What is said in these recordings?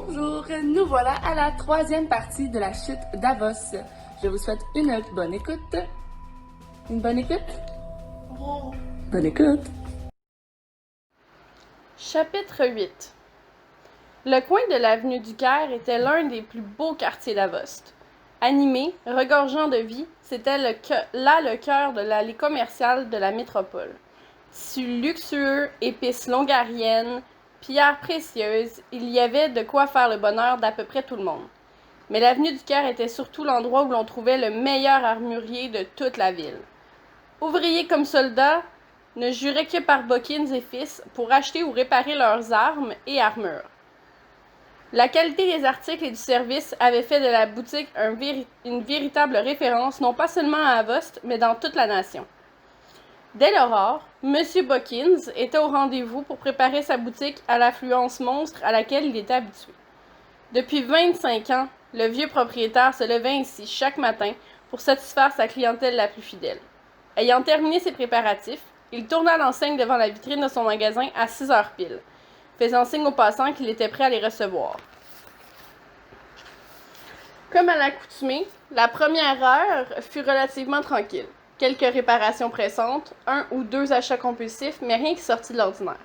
Bonjour, nous voilà à la troisième partie de la chute d'Avos. Je vous souhaite une bonne écoute. Une bonne écoute? Oui. Bonne écoute. Chapitre 8. Le coin de l'avenue du Caire était l'un des plus beaux quartiers d'Avost. Animé, regorgeant de vie, c'était le cœur de l'allée commerciale de la métropole. Tissus luxueux, épices longariennes, pierres précieuses, il y avait de quoi faire le bonheur d'à peu près tout le monde. Mais l'avenue du Caire était surtout l'endroit où l'on trouvait le meilleur armurier de toute la ville. Ouvriers comme soldats ne juraient que par Bokkins et fils pour acheter ou réparer leurs armes et armures. La qualité des articles et du service avait fait de la boutique une véritable référence non pas seulement à Avost, mais dans toute la nation. Dès l'aurore, M. Bokkins était au rendez-vous pour préparer sa boutique à l'affluence monstre à laquelle il était habitué. Depuis 25 ans, le vieux propriétaire se levait ainsi chaque matin pour satisfaire sa clientèle la plus fidèle. Ayant terminé ses préparatifs, il tourna l'enseigne devant la vitrine de son magasin à 6 heures pile, faisant signe aux passants qu'il était prêt à les recevoir. Comme à l'accoutumée, la première heure fut relativement tranquille. Quelques réparations pressantes, 1 ou 2 achats compulsifs, mais rien qui sortit de l'ordinaire.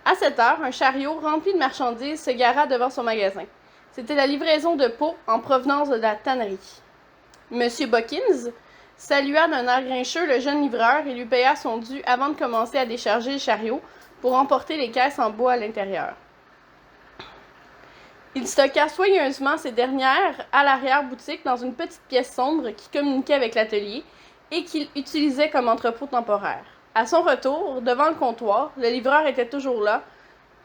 À 7 heures, un chariot rempli de marchandises se gara devant son magasin. C'était la livraison de pots en provenance de la tannerie. M. Bokkins salua d'un air grincheux le jeune livreur et lui paya son dû avant de commencer à décharger le chariot pour emporter les caisses en bois à l'intérieur. Il stocka soigneusement ces dernières à l'arrière-boutique dans une petite pièce sombre qui communiquait avec l'atelier et qu'il utilisait comme entrepôt temporaire. À son retour, devant le comptoir, le livreur était toujours là,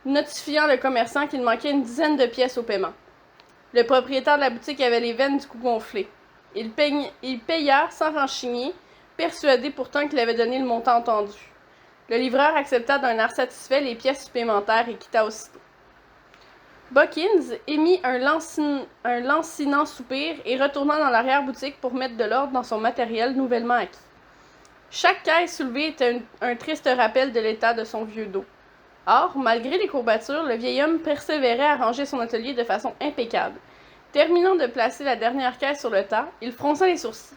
notifiant le commerçant qu'il manquait une dizaine de pièces au paiement. Le propriétaire de la boutique avait les veines du cou gonflées. Il paya sans renchigner, persuadé pourtant qu'il avait donné le montant entendu. Le livreur accepta d'un air satisfait les pièces supplémentaires et quitta aussitôt. Bokkins émit un lancinant soupir et retourna dans l'arrière-boutique pour mettre de l'ordre dans son matériel nouvellement acquis. Chaque caisse soulevée était un triste rappel de l'état de son vieux dos. Or, malgré les courbatures, le vieil homme persévérait à ranger son atelier de façon impeccable. Terminant de placer la dernière caisse sur le tas, il fronça les sourcils.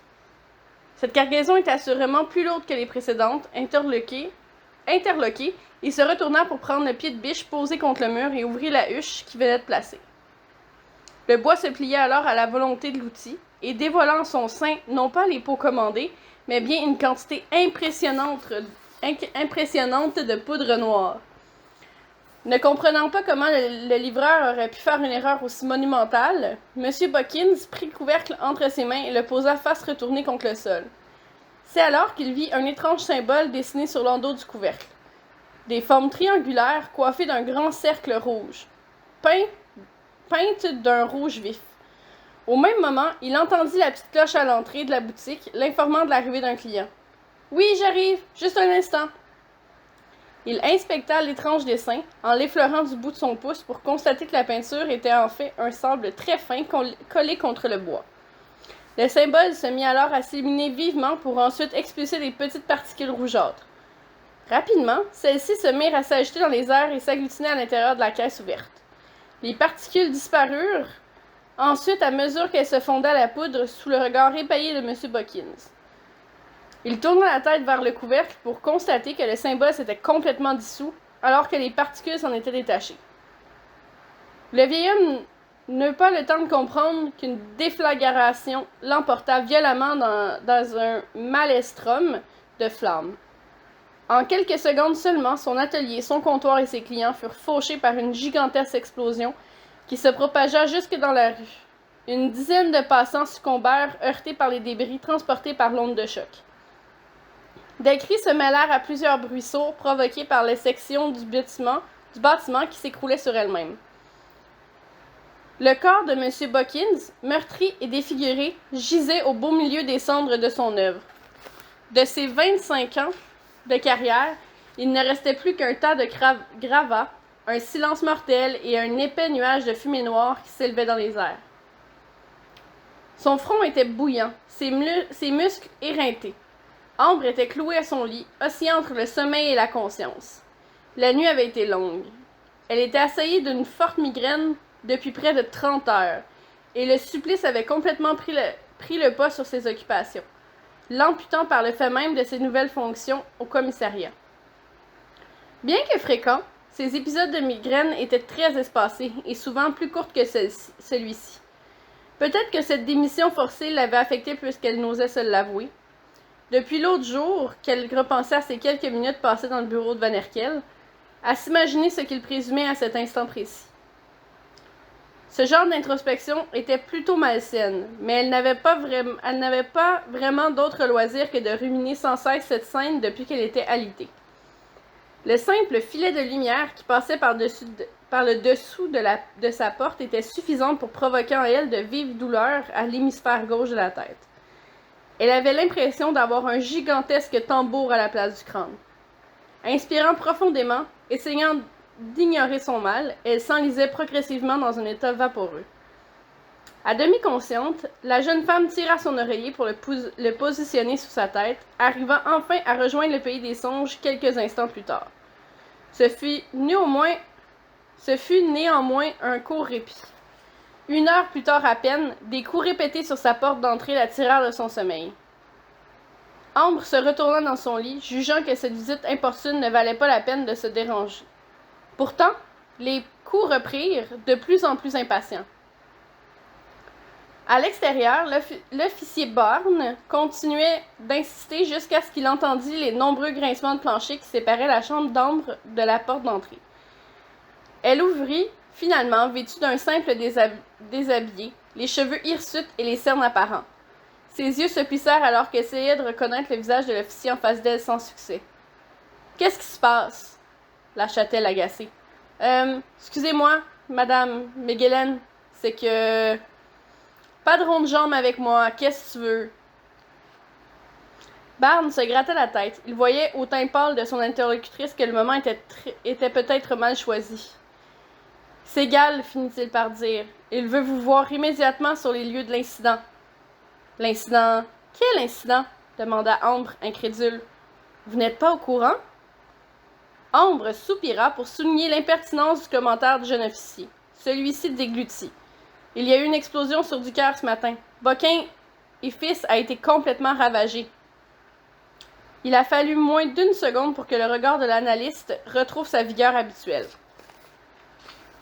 Cette cargaison était assurément plus lourde que les précédentes. Interloqué, il se retourna pour prendre le pied de biche posé contre le mur et ouvrit la huche qu'il venait de placer. Le bois se plia alors à la volonté de l'outil, et dévoilant en son sein non pas les pots commandés, mais bien une quantité impressionnante de poudre noire. Ne comprenant pas comment le livreur aurait pu faire une erreur aussi monumentale, M. Bokkins prit le couvercle entre ses mains et le posa face retournée contre le sol. C'est alors qu'il vit un étrange symbole dessiné sur l'endos du couvercle. Des formes triangulaires coiffées d'un grand cercle rouge, peintes d'un rouge vif. Au même moment, il entendit la petite cloche à l'entrée de la boutique, l'informant de l'arrivée d'un client. « Oui, j'arrive, juste un instant. » Il inspecta l'étrange dessin, en l'effleurant du bout de son pouce pour constater que la peinture était en fait un sable très fin collé contre le bois. Le symbole se mit alors à s'illuminer vivement pour ensuite expulser des petites particules rougeâtres. Rapidement, celles-ci se mirent à s'agiter dans les airs et s'agglutiner à l'intérieur de la caisse ouverte. Les particules disparurent ensuite à mesure qu'elles se fondaient à la poudre sous le regard épaillé de M. Bokkins. Il tourna la tête vers le couvercle pour constater que le symbole s'était complètement dissous, alors que les particules s'en étaient détachées. Le vieil homme n'eut pas le temps de comprendre qu'une déflagration l'emporta violemment dans un maelstrom de flammes. En quelques secondes seulement, son atelier, son comptoir et ses clients furent fauchés par une gigantesque explosion qui se propagea jusque dans la rue. Une dizaine de passants succombèrent, heurtés par les débris transportés par l'onde de choc. Des cris se mêlèrent à plusieurs bruits sourds provoqués par les sections du bâtiment qui s'écroulait sur elle-même. Le corps de M. Bokkins, meurtri et défiguré, gisait au beau milieu des cendres de son œuvre. De ses 25 ans de carrière, il ne restait plus qu'un tas de gravats, un silence mortel et un épais nuage de fumée noire qui s'élevait dans les airs. Son front était bouillant, ses muscles éreintés. Ambre était clouée à son lit, oscillant entre le sommeil et la conscience. La nuit avait été longue. Elle était assaillie d'une forte migraine depuis près de 30 heures, et le supplice avait complètement pris le pas sur ses occupations, l'amputant par le fait même de ses nouvelles fonctions au commissariat. Bien que fréquents, ces épisodes de migraine étaient très espacés et souvent plus courts que celui-ci. Peut-être que cette démission forcée l'avait affectée puisqu'elle n'osait se l'avouer. Depuis l'autre jour qu'elle repensait à ces quelques minutes passées dans le bureau de Van Herkel, à s'imaginer ce qu'il présumait à cet instant précis. Ce genre d'introspection était plutôt malsaine, mais elle n'avait pas vraiment d'autre loisir que de ruminer sans cesse cette scène depuis qu'elle était alitée. Le simple filet de lumière qui passait par le dessous de sa porte était suffisant pour provoquer en elle de vives douleurs à l'hémisphère gauche de la tête. Elle avait l'impression d'avoir un gigantesque tambour à la place du crâne. Inspirant profondément, essayant d'ignorer son mal, elle s'enlisait progressivement dans un état vaporeux. À demi consciente, la jeune femme tira son oreiller pour le positionner sous sa tête, arrivant enfin à rejoindre le pays des songes quelques instants plus tard. Ce fut néanmoins un court répit. 1 heure plus tard à peine, des coups répétés sur sa porte d'entrée la tirèrent de son sommeil. Ambre se retourna dans son lit, jugeant que cette visite importune ne valait pas la peine de se déranger. Pourtant, les coups reprirent, de plus en plus impatients. À l'extérieur, l'officier Barnes continuait d'insister jusqu'à ce qu'il entendît les nombreux grincements de plancher qui séparaient la chambre d'Ambre de la porte d'entrée. Elle ouvrit, finalement, vêtue d'un simple déshabillé, les cheveux hirsutes et les cernes apparents. Ses yeux se plissèrent alors qu'elle essayait de reconnaître le visage de l'officier en face d'elle sans succès. « Qu'est-ce qui se passe? » lâcha-t-elle agacée. Excusez-moi, madame Magellan, c'est que... Pas de ronde jambe avec moi, qu'est-ce que tu veux? Barnes se grattait la tête. Il voyait au teint pâle de son interlocutrice que le moment était peut-être mal choisi. « C'est égal, finit-il par dire. Il veut vous voir immédiatement sur les lieux de l'incident. » « L'incident? Quel incident? » demanda Ambre, incrédule. « Vous n'êtes pas au courant? » Ambre soupira pour souligner l'impertinence du commentaire du jeune officier. Celui-ci déglutit. « Il y a eu une explosion sur du cœur ce matin. Boquin et fils a été complètement ravagé. » Il a fallu moins d'1 seconde pour que le regard de l'analyste retrouve sa vigueur habituelle.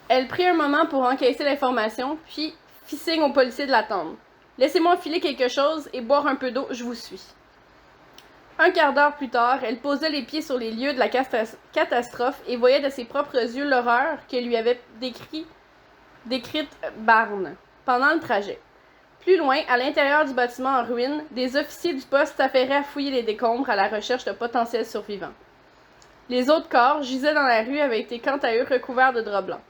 Elle prit un moment pour encaisser l'information, puis fit signe au policier de l'attendre. « Laissez-moi filer quelque chose et boire un peu d'eau, je vous suis. » 1 quart d'heure plus tard, elle posait les pieds sur les lieux de la catastrophe et voyait de ses propres yeux l'horreur que lui avait décrite Barnes pendant le trajet. Plus loin, à l'intérieur du bâtiment en ruine, des officiers du poste s'affairaient à fouiller les décombres à la recherche de potentiels survivants. Les autres corps gisés dans la rue avaient été quant à eux recouverts de draps blancs.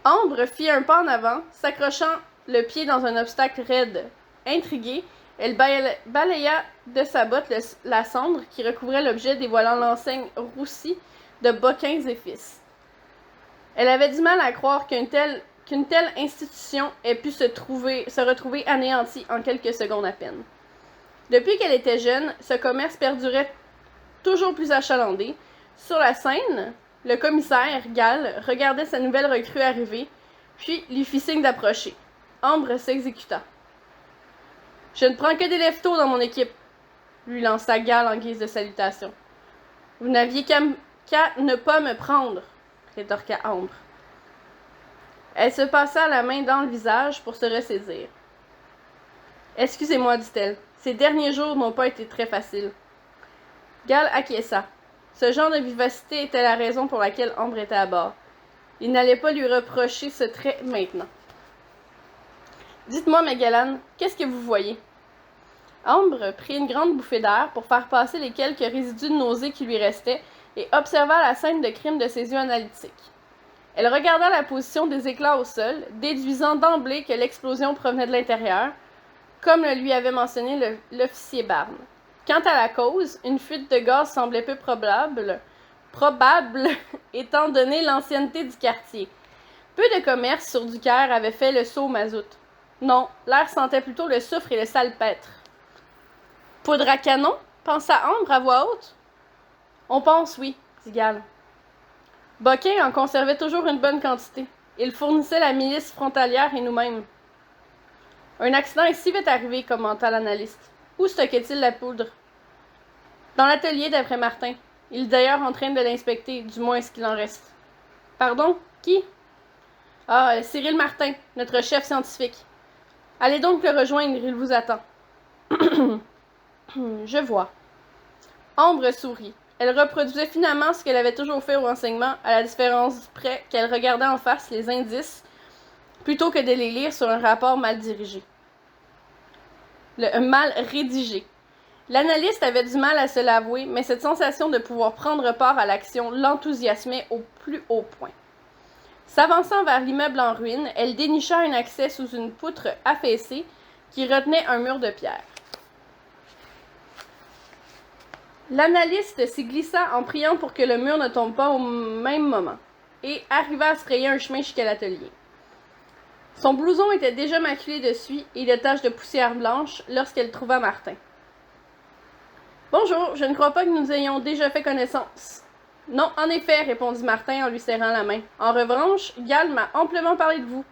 Ambre fit un pas en avant, s'accrochant le pied dans un obstacle raide. Intriguée, elle balaya de sa botte la cendre qui recouvrait l'objet, dévoilant l'enseigne roussie de Boquins et fils. Elle avait du mal à croire qu'une telle institution ait pu se retrouver anéantie en quelques secondes à peine. Depuis qu'elle était jeune, ce commerce perdurait toujours plus achalandé. Sur la scène, le commissaire, Gall, regardait sa nouvelle recrue arriver, puis lui fit signe d'approcher. Ambre s'exécuta. « Je ne prends que des leftos dans mon équipe, » lui lança Gall en guise de salutation. « Vous n'aviez qu'à ne pas me prendre, » rétorqua Ambre. Elle se passa la main dans le visage pour se ressaisir. « Excusez-moi, dit-elle, ces derniers jours n'ont pas été très faciles. » Gall acquiesça. Ce genre de vivacité était la raison pour laquelle Ambre était à bord. Il n'allait pas lui reprocher ce trait maintenant. « Dites-moi, Magellan, qu'est-ce que vous voyez? » Ambre prit une grande bouffée d'air pour faire passer les quelques résidus de nausée qui lui restaient et observa la scène de crime de ses yeux analytiques. Elle regarda la position des éclats au sol, déduisant d'emblée que l'explosion provenait de l'intérieur, comme le lui avait mentionné l'officier Barnes. Quant à la cause, une fuite de gaz semblait peu probable étant donné l'ancienneté du quartier. Peu de commerces sur du Caire avaient fait le saut au mazout. Non, l'air sentait plutôt le soufre et le salpêtre. « Poudre à canon ?» pensa Ambre à voix haute. « On pense, oui, » dit Gall. Boquin en conservait toujours une bonne quantité. Il fournissait la milice frontalière et nous-mêmes. Un accident est si vite arrivé, commenta l'analyste. Où stockait-il la poudre? Dans l'atelier, d'après Martin. Il est d'ailleurs en train de l'inspecter, du moins ce qu'il en reste. Pardon? Qui? Ah, Cyril Martin, notre chef scientifique. Allez donc le rejoindre, il vous attend. Je vois. Ambre sourit. Elle reproduisait finalement ce qu'elle avait toujours fait au renseignement, à la différence près qu'elle regardait en face les indices plutôt que de les lire sur un rapport mal dirigé. Mal rédigé. L'analyste avait du mal à se l'avouer, mais cette sensation de pouvoir prendre part à l'action l'enthousiasmait au plus haut point. S'avançant vers l'immeuble en ruine, elle dénicha un accès sous une poutre affaissée qui retenait un mur de pierre. L'analyste s'y glissa en priant pour que le mur ne tombe pas au même moment, et arriva à se frayer un chemin jusqu'à l'atelier. Son blouson était déjà maculé de suie et de taches de poussière blanche lorsqu'elle trouva Martin. « Bonjour, je ne crois pas que nous ayons déjà fait connaissance. »« Non, en effet, répondit Martin en lui serrant la main. En revanche, Gall m'a amplement parlé de vous. »«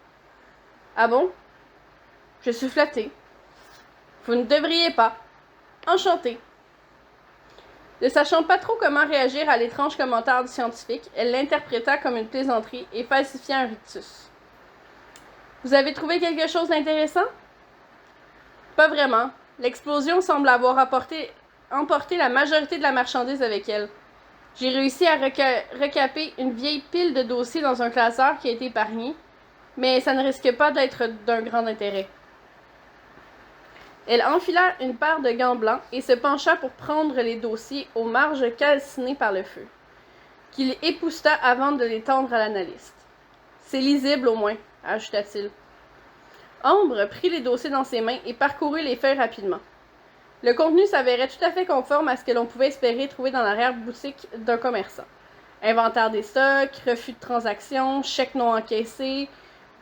Ah bon? Je suis flattée. »« Vous ne devriez pas. Enchantée. » Ne sachant pas trop comment réagir à l'étrange commentaire du scientifique, elle l'interpréta comme une plaisanterie et falsifia un rictus. « Vous avez trouvé quelque chose d'intéressant? »« Pas vraiment. L'explosion semble avoir emporté la majorité de la marchandise avec elle. J'ai réussi à recaper une vieille pile de dossiers dans un classeur qui a été épargné, mais ça ne risque pas d'être d'un grand intérêt. » Elle enfila une paire de gants blancs et se pencha pour prendre les dossiers aux marges calcinées par le feu, qu'il épousseta avant de les tendre à l'analyste. « C'est lisible au moins, » ajouta-t-il. Ambre prit les dossiers dans ses mains et parcourut les feuilles rapidement. Le contenu s'avérait tout à fait conforme à ce que l'on pouvait espérer trouver dans l'arrière-boutique d'un commerçant. Inventaire des stocks, refus de transactions, chèques non encaissés,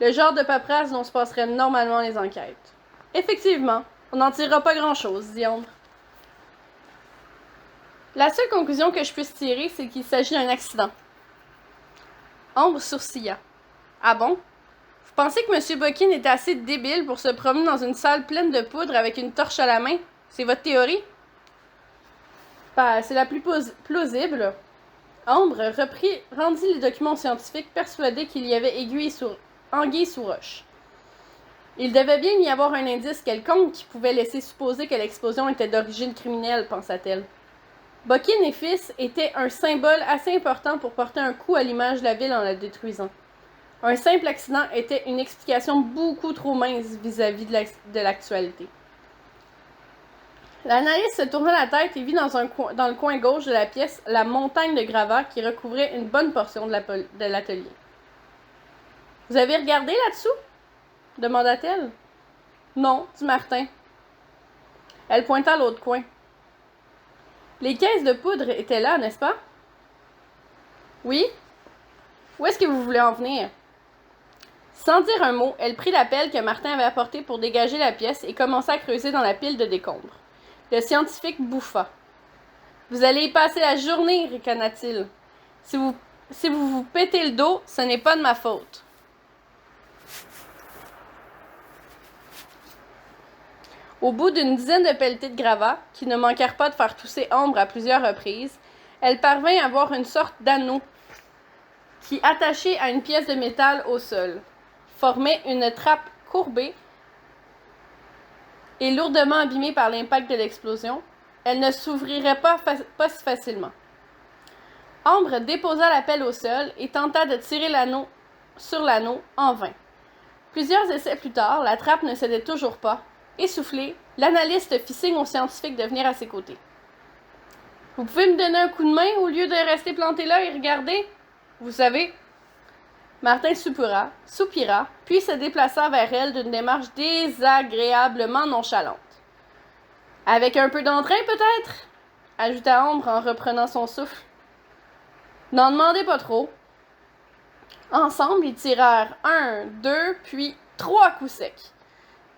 le genre de paperasse dont se passeraient normalement les enquêtes. Effectivement, on n'en tirera pas grand-chose, dit Ambre. La seule conclusion que je puisse tirer, c'est qu'il s'agit d'un accident. Ambre sourcilla. Ah bon? Vous pensez que M. Bokin était assez débile pour se promener dans une salle pleine de poudre avec une torche à la main? C'est votre théorie? C'est la plus plausible. Ambre rendit les documents scientifiques persuadée qu'il y avait anguille sous roche. Il devait bien y avoir un indice quelconque qui pouvait laisser supposer que l'explosion était d'origine criminelle, pensa-t-elle. Bokin et fils étaient un symbole assez important pour porter un coup à l'image de la ville en la détruisant. Un simple accident était une explication beaucoup trop mince vis-à-vis de l'actualité. L'analyste se tourna la tête et vit dans le coin gauche de la pièce la montagne de gravats qui recouvrait une bonne portion de l'atelier. « Vous avez regardé là-dessous? » demanda-t-elle. « Non, dit Martin. » Elle pointa à l'autre coin. « Les caisses de poudre étaient là, n'est-ce pas? »« Oui. Où est-ce que vous voulez en venir? » Sans dire un mot, elle prit la pelle que Martin avait apportée pour dégager la pièce et commença à creuser dans la pile de décombres. Le scientifique bouffa. « Vous allez y passer la journée, ricana-t-il. Si vous vous pétez le dos, ce n'est pas de ma faute. » Au bout d'une dizaine de pelletées de gravats, qui ne manquèrent pas de faire tousser Ambre à plusieurs reprises, elle parvint à voir une sorte d'anneau qui, attaché à une pièce de métal au sol, formait une trappe courbée et lourdement abîmée par l'impact de l'explosion. Elle ne s'ouvrirait pas si facilement. Ambre déposa la pelle au sol et tenta de tirer sur l'anneau en vain. Plusieurs essais plus tard, la trappe ne cédait toujours pas. Essoufflée, l'analyste fit signe au scientifique de venir à ses côtés. « Vous pouvez me donner un coup de main au lieu de rester planté là et regarder? Vous savez. » Martin soupira, puis se déplaça vers elle d'une démarche désagréablement nonchalante. « Avec un peu d'entrain, peut-être? » ajouta Ambre en reprenant son souffle. « N'en demandez pas trop. » Ensemble, ils tirèrent 1, 2, puis 3 coups secs.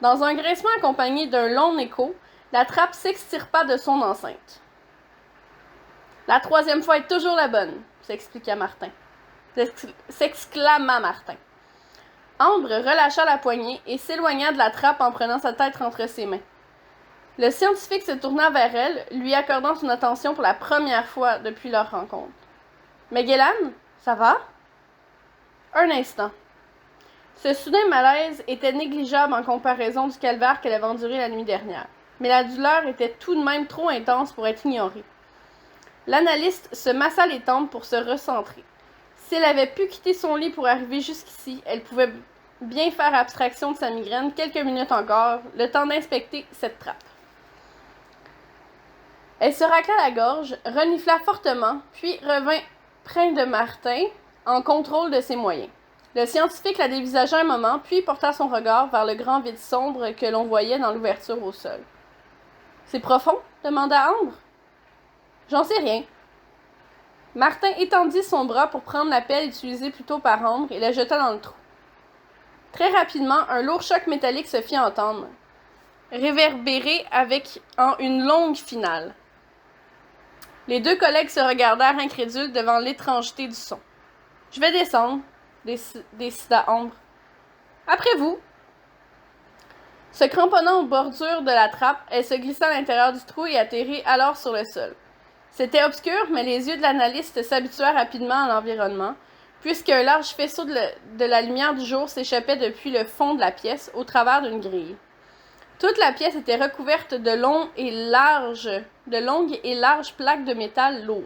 Dans un grincement accompagné d'un long écho, la trappe s'extirpa de son enceinte. « La troisième fois est toujours la bonne, » s'exclama Martin. Ambre relâcha la poignée et s'éloigna de la trappe en prenant sa tête entre ses mains. Le scientifique se tourna vers elle, lui accordant son attention pour la première fois depuis leur rencontre. « Magellan, ça va? » Un instant. Ce soudain malaise était négligeable en comparaison du calvaire qu'elle avait enduré la nuit dernière, mais la douleur était tout de même trop intense pour être ignorée. L'analyste se massa les tempes pour se recentrer. Si elle avait pu quitter son lit pour arriver jusqu'ici, elle pouvait bien faire abstraction de sa migraine quelques minutes encore, le temps d'inspecter cette trappe. Elle se racla la gorge, renifla fortement, puis revint près de Martin, en contrôle de ses moyens. Le scientifique la dévisagea un moment, puis porta son regard vers le grand vide sombre que l'on voyait dans l'ouverture au sol. « C'est profond? » demanda Ambre. « J'en sais rien. » Martin étendit son bras pour prendre la pelle utilisée plus tôt par Ambre et la jeta dans le trou. Très rapidement, un lourd choc métallique se fit entendre, réverbéré en une longue finale. Les deux collègues se regardèrent incrédules devant l'étrangeté du son. « Je vais descendre, » décida Ambre. « Après vous. » Se cramponnant aux bordures de la trappe, elle se glissa à l'intérieur du trou et atterrit alors sur le sol. C'était obscur, mais les yeux de l'analyste s'habituèrent rapidement à l'environnement, puisqu'un large faisceau de la lumière du jour s'échappait depuis le fond de la pièce, au travers d'une grille. Toute la pièce était recouverte de longues et larges plaques de métal lourd,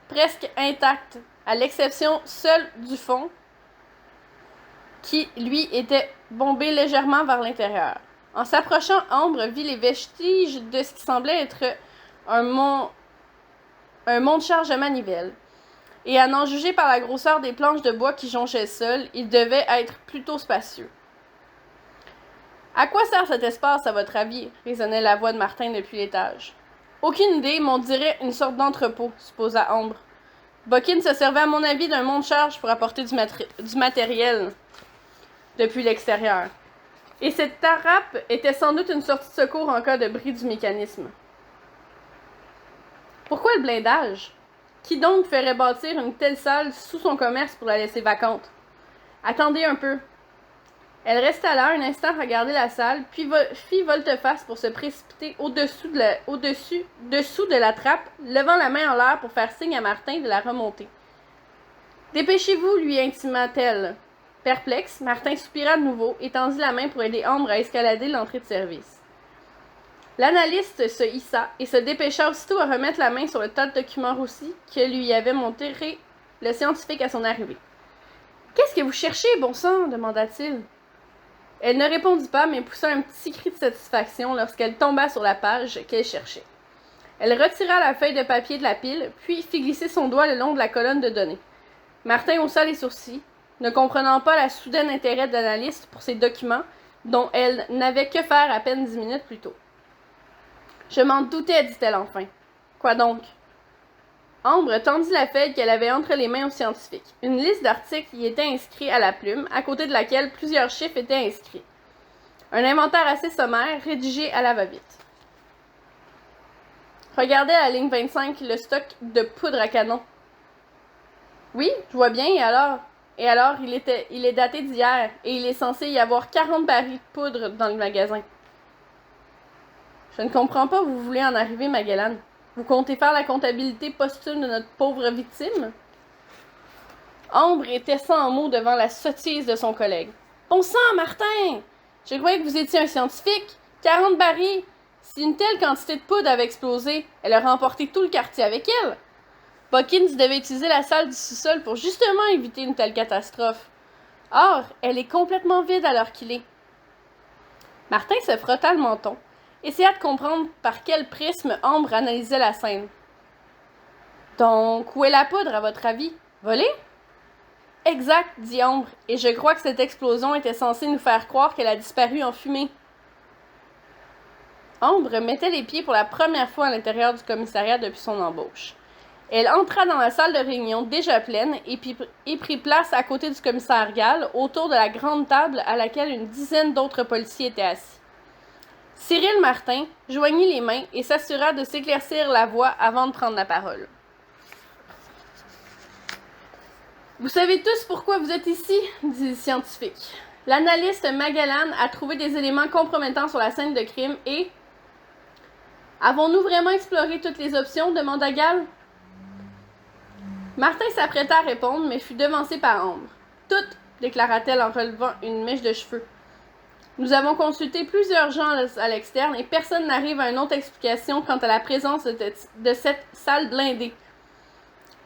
presque intactes, à l'exception seule du fond, qui, lui, était bombé légèrement vers l'intérieur. En s'approchant, Ambre vit les vestiges de ce qui semblait être un mont de charge à manivelle. Et à n'en juger par la grosseur des planches de bois qui jonchaient le sol, il devait être plutôt spacieux. « À quoi sert cet espace, à votre avis? » résonnait la voix de Martin depuis l'étage. « Aucune idée, mais on dirait une sorte d'entrepôt, » supposa Ambre. Bokin se servait, à mon avis, d'un mont de charge pour apporter du matériel depuis l'extérieur. Et cette trappe était sans doute une sortie de secours en cas de bris du mécanisme. Pourquoi le blindage? Qui donc ferait bâtir une telle salle sous son commerce pour la laisser vacante? Attendez un peu. Elle resta là un instant à regarder la salle, puis fit volte-face pour se précipiter dessous de la trappe, levant la main en l'air pour faire signe à Martin de la remonter. « Dépêchez-vous, lui intima-t-elle. Perplexe, Martin soupira de nouveau et tendit la main pour aider Ambre à escalader l'entrée de service. L'analyste se hissa et se dépêcha aussitôt à remettre la main sur le tas de documents roussis que lui avait montré le scientifique à son arrivée. « Qu'est-ce que vous cherchez, bon sang? » demanda-t-il. Elle ne répondit pas, mais poussa un petit cri de satisfaction lorsqu'elle tomba sur la page qu'elle cherchait. Elle retira la feuille de papier de la pile, puis fit glisser son doigt le long de la colonne de données. Martin haussa les sourcils, ne comprenant pas le soudain intérêt de l'analyste pour ces documents, dont elle n'avait que faire à peine 10 minutes plus tôt. « Je m'en doutais, dit-elle enfin. Quoi donc? » Ambre tendit la feuille qu'elle avait entre les mains au scientifique. Une liste d'articles y était inscrite à la plume, à côté de laquelle plusieurs chiffres étaient inscrits. Un inventaire assez sommaire, rédigé à la va-vite. Regardez à la ligne 25, le stock de poudre à canon. Oui, je vois bien, et alors? Et alors, il est daté d'hier, et il est censé y avoir 40 barils de poudre dans le magasin. Je ne comprends pas où vous voulez en arriver, Magellan. Vous comptez faire la comptabilité posthume de notre pauvre victime? Ambre était sans mots devant la sottise de son collègue. Bon sang, Martin! Je croyais que vous étiez un scientifique. 40 barils! Si une telle quantité de poudre avait explosé, elle aurait emporté tout le quartier avec elle. Bokkins devait utiliser la salle du sous-sol pour justement éviter une telle catastrophe. Or, elle est complètement vide à l'heure qu'il est. Martin se frotta le menton, essaya de comprendre par quel prisme Ambre analysait la scène. Donc, où est la poudre, à votre avis? Volée? Exact, dit Ambre, et je crois que cette explosion était censée nous faire croire qu'elle a disparu en fumée. Ambre mettait les pieds pour la première fois à l'intérieur du commissariat depuis son embauche. Elle entra dans la salle de réunion déjà pleine et prit place à côté du commissaire Gall, autour de la grande table à laquelle une dizaine d'autres policiers étaient assis. Cyril Martin joignit les mains et s'assura de s'éclaircir la voix avant de prendre la parole. « Vous savez tous pourquoi vous êtes ici, dit le scientifique. L'analyste Magellan a trouvé des éléments compromettants sur la scène de crime et... Avons-nous vraiment exploré toutes les options? Demanda Gal. Martin s'apprêta à répondre, mais fut devancé par Ambre. Toutes, déclara-t-elle en relevant une mèche de cheveux. Nous avons consulté plusieurs gens à l'externe et personne n'arrive à une autre explication quant à la présence de cette salle blindée.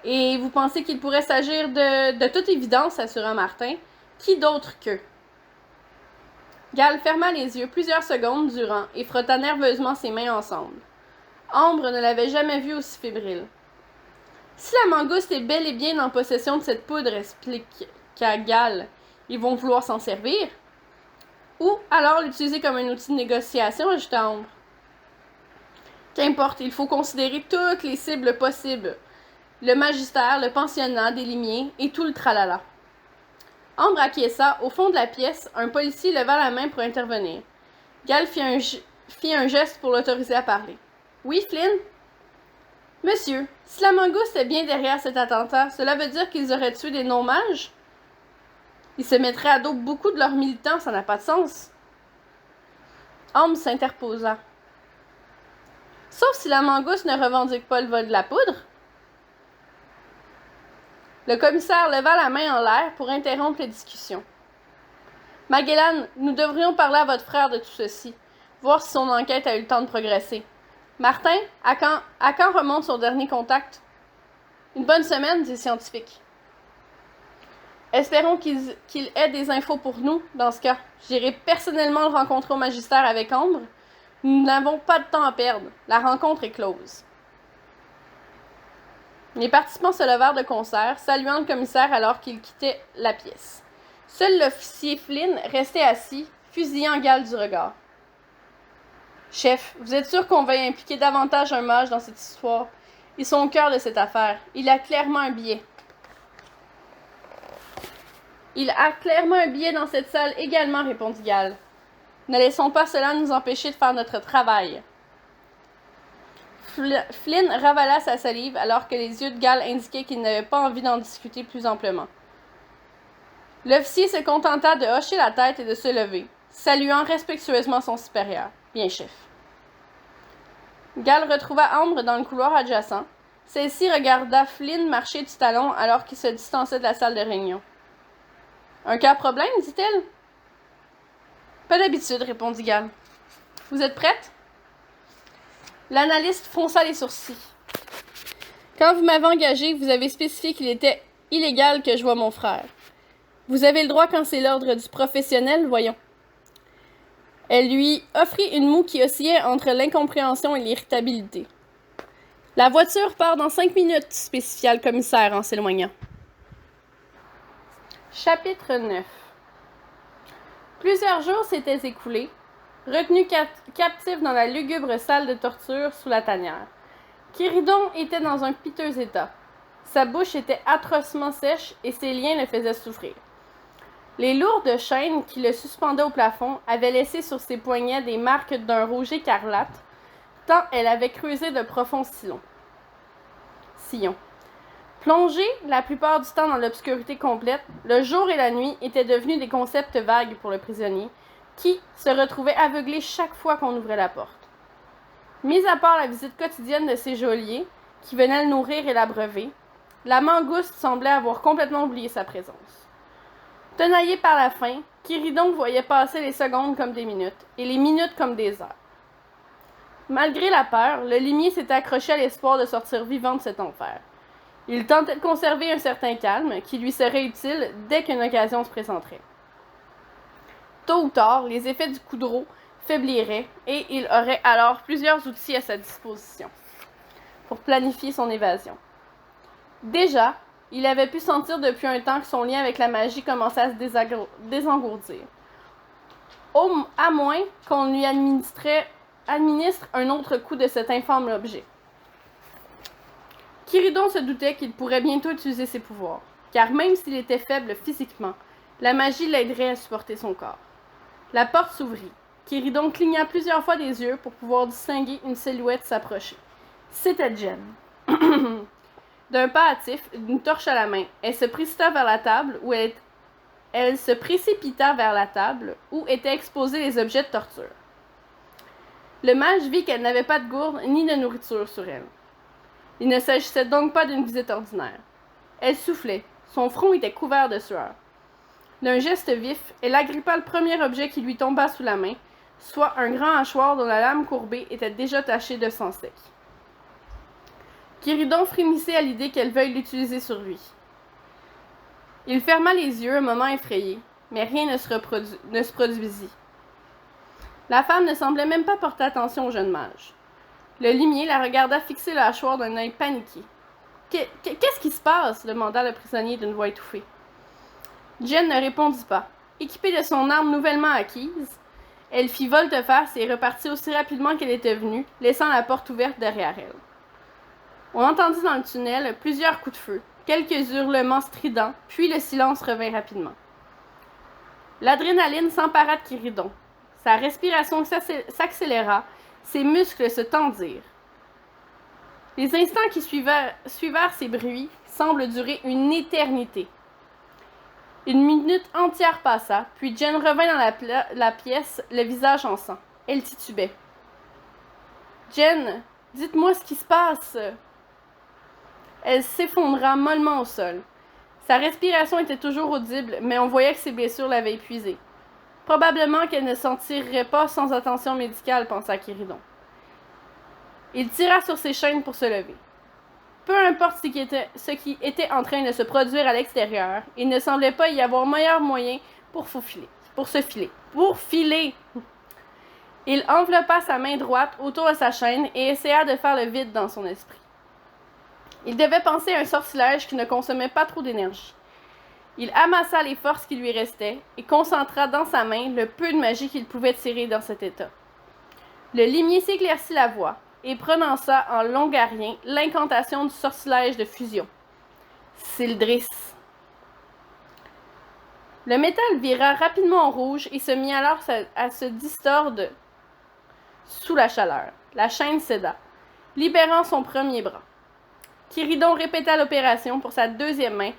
Et vous pensez qu'il pourrait s'agir de toute évidence, assura Martin. Qui d'autre qu'eux? Gal ferma les yeux plusieurs secondes durant et frotta nerveusement ses mains ensemble. Ambre ne l'avait jamais vue aussi fébrile. Si la mangouste est bel et bien en possession de cette poudre, expliqua Gal, ils vont vouloir s'en servir? Ou alors l'utiliser comme un outil de négociation, ajouta Ambre. Qu'importe, il faut considérer toutes les cibles possibles. Le magistère, le pensionnat des limiers et tout le tralala. Ambre acquiesça. Au fond de la pièce, un policier leva la main pour intervenir. Gal fit un geste pour l'autoriser à parler. « Oui, Flynn? »« Monsieur, si la mangouste est bien derrière cet attentat, cela veut dire qu'ils auraient tué des non-mages? Ils se mettraient à dos beaucoup de leurs militants, ça n'a pas de sens. » Ambre s'interposa. « Sauf si la mangouste ne revendique pas le vol de la poudre. » Le commissaire leva la main en l'air pour interrompre les discussions. « Magellan, nous devrions parler à votre frère de tout ceci, voir si son enquête a eu le temps de progresser. Martin, à quand remonte son dernier contact? »« Une bonne semaine, dit le scientifique. »« Espérons qu'il ait des infos pour nous, dans ce cas. J'irai personnellement le rencontrer au magistère avec Ambre. Nous n'avons pas de temps à perdre. La rencontre est close. » Les participants se levèrent de concert, saluant le commissaire alors qu'il quittait la pièce. Seul l'officier Flynn restait assis, fusillant Gal du regard. « Chef, vous êtes sûr qu'on va y impliquer davantage un mage dans cette histoire? Ils sont au cœur de cette affaire. Il a clairement un biais. Il a clairement un biais dans cette salle également, répondit Gal. Ne laissons pas cela nous empêcher de faire notre travail. Flynn ravala sa salive alors que les yeux de Gal indiquaient qu'il n'avait pas envie d'en discuter plus amplement. L'officier se contenta de hocher la tête et de se lever, saluant respectueusement son supérieur. « Bien, chef. » Gal retrouva Ambre dans le couloir adjacent. Celle-ci regarda Flynn marcher du talon alors qu'il se distançait de la salle de réunion. « Un cas problème, dit-elle. »« Pas d'habitude, répondit Gal. »« Vous êtes prête? » L'analyste fronça les sourcils. « Quand vous m'avez engagé, vous avez spécifié qu'il était illégal que je voie mon frère. Vous avez le droit quand c'est l'ordre du professionnel, voyons. » Elle lui offrit une moue qui oscillait entre l'incompréhension et l'irritabilité. « La voiture part dans 5 minutes, spécifia le commissaire en s'éloignant. Chapitre 9. Plusieurs jours s'étaient écoulés, retenu captif dans la lugubre salle de torture sous la tanière. Quiridon était dans un piteux état. Sa bouche était atrocement sèche et ses liens le faisaient souffrir. Les lourdes chaînes qui le suspendaient au plafond avaient laissé sur ses poignets des marques d'un rouge écarlate, tant elle avait creusé de profonds sillons. Plongé la plupart du temps dans l'obscurité complète, le jour et la nuit étaient devenus des concepts vagues pour le prisonnier, qui se retrouvait aveuglé chaque fois qu'on ouvrait la porte. Mis à part la visite quotidienne de ses geôliers, qui venaient le nourrir et l'abreuver, la mangouste semblait avoir complètement oublié sa présence. Tenaillé par la faim, Quiridon voyait passer les secondes comme des minutes, et les minutes comme des heures. Malgré la peur, le limier s'était accroché à l'espoir de sortir vivant de cet enfer. Il tentait de conserver un certain calme, qui lui serait utile dès qu'une occasion se présenterait. Tôt ou tard, les effets du coup de roue faibliraient, et il aurait alors plusieurs outils à sa disposition pour planifier son évasion. Déjà, il avait pu sentir depuis un temps que son lien avec la magie commençait à se désengourdir. À moins qu'on lui administre un autre coup de cet infâme objet. Quiridon se doutait qu'il pourrait bientôt utiliser ses pouvoirs, car même s'il était faible physiquement, la magie l'aiderait à supporter son corps. La porte s'ouvrit. Quiridon cligna plusieurs fois des yeux pour pouvoir distinguer une silhouette s'approcher. C'était Jen. D'un pas hâtif, d'une torche à la main, elle se précipita vers la table où elle elle se précipita vers la table où étaient exposés les objets de torture. Le mage vit qu'elle n'avait pas de gourde ni de nourriture sur elle. Il ne s'agissait donc pas d'une visite ordinaire. Elle soufflait, son front était couvert de sueur. D'un geste vif, elle agrippa le premier objet qui lui tomba sous la main, soit un grand hachoir dont la lame courbée était déjà tachée de sang sec. Quéridon frémissait à l'idée qu'elle veuille l'utiliser sur lui. Il ferma les yeux un moment effrayé, mais rien ne se produisit. La femme ne semblait même pas porter attention au jeune mage. Le limier la regarda fixer le hachoir d'un œil paniqué. Qu'est-ce qui se passe? Demanda le prisonnier d'une voix étouffée. Jen ne répondit pas. Équipée de son arme nouvellement acquise, elle fit volte-face et repartit aussi rapidement qu'elle était venue, laissant la porte ouverte derrière elle. On entendit dans le tunnel plusieurs coups de feu, quelques hurlements stridents, puis le silence revint rapidement. L'adrénaline s'empara de Quéridon. Sa respiration s'accéléra, ses muscles se tendirent. Les instants qui suivirent ces bruits semblent durer une éternité. Une minute entière passa, puis Jen revint dans la pièce, le visage en sang. Elle titubait. « Jen, dites-moi ce qui se passe. » Elle s'effondra mollement au sol. Sa respiration était toujours audible, mais on voyait que ses blessures l'avaient épuisée. Probablement qu'elle ne s'en tirerait pas sans attention médicale, pensa Quéridon. Il tira sur ses chaînes pour se lever. Peu importe ce qui était en train de se produire à l'extérieur, il ne semblait pas y avoir meilleur moyen pour se filer. Il enveloppa sa main droite autour de sa chaîne et essaya de faire le vide dans son esprit. Il devait penser à un sortilège qui ne consommait pas trop d'énergie. Il amassa les forces qui lui restaient et concentra dans sa main le peu de magie qu'il pouvait tirer dans cet état. Le limier s'éclaircit la voix et prononça en longarien l'incantation du sortilège de fusion. Sildris. Le métal vira rapidement en rouge et se mit alors à se distordre sous la chaleur. La chaîne céda, libérant son premier bras. Quéridon répéta l'opération pour sa deuxième main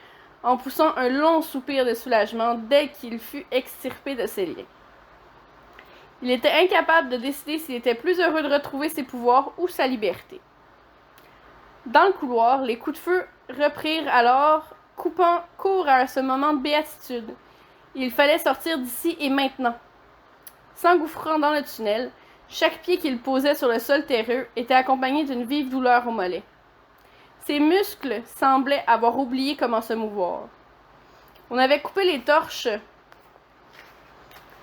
en poussant un long soupir de soulagement dès qu'il fut extirpé de ses liens. Il était incapable de décider s'il était plus heureux de retrouver ses pouvoirs ou sa liberté. Dans le couloir, les coups de feu reprirent alors, coupant court à ce moment de béatitude. Il fallait sortir d'ici et maintenant. S'engouffrant dans le tunnel, chaque pied qu'il posait sur le sol terreux était accompagné d'une vive douleur au mollet. Ses muscles semblaient avoir oublié comment se mouvoir. On avait coupé les torches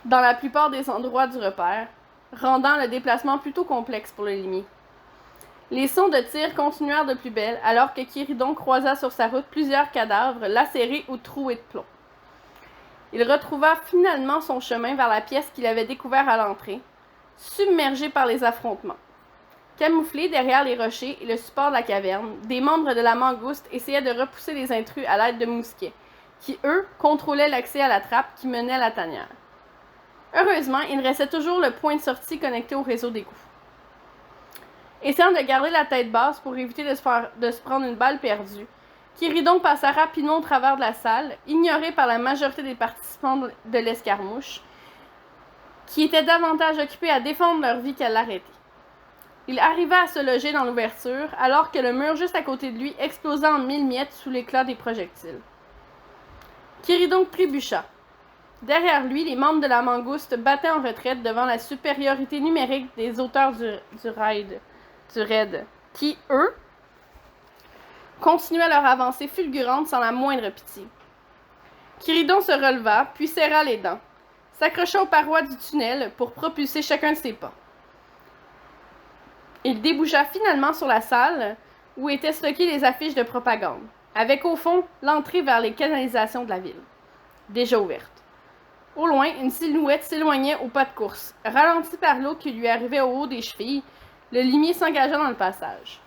dans la plupart des endroits du repère, rendant le déplacement plutôt complexe pour le limier. Les sons de tir continuèrent de plus belle, alors que Quéridon croisa sur sa route plusieurs cadavres lacérés ou troués de plomb. Il retrouva finalement son chemin vers la pièce qu'il avait découverte à l'entrée, submergé par les affrontements. Camouflés derrière les rochers et le support de la caverne, des membres de la mangouste essayaient de repousser les intrus à l'aide de mousquets, qui, eux, contrôlaient l'accès à la trappe qui menait à la tanière. Heureusement, il restait toujours le point de sortie connecté au réseau d'égouts. Essayant de garder la tête basse pour éviter de se prendre une balle perdue, Quéridon passa rapidement au travers de la salle, ignoré par la majorité des participants de l'escarmouche, qui étaient davantage occupés à défendre leur vie qu'à l'arrêter. Il arriva à se loger dans l'ouverture, alors que le mur juste à côté de lui explosa en 1000 miettes sous l'éclat des projectiles. Quéridon trébucha. Derrière lui, les membres de la mangouste battaient en retraite devant la supériorité numérique des auteurs du raid, qui, eux, continuaient leur avancée fulgurante sans la moindre pitié. Quéridon se releva, puis serra les dents, s'accrocha aux parois du tunnel pour propulser chacun de ses pas. Il déboucha finalement sur la salle où étaient stockées les affiches de propagande, avec au fond l'entrée vers les canalisations de la ville, déjà ouverte. Au loin, une silhouette s'éloignait au pas de course. Ralenti par l'eau qui lui arrivait au haut des chevilles, le limier s'engagea dans le passage.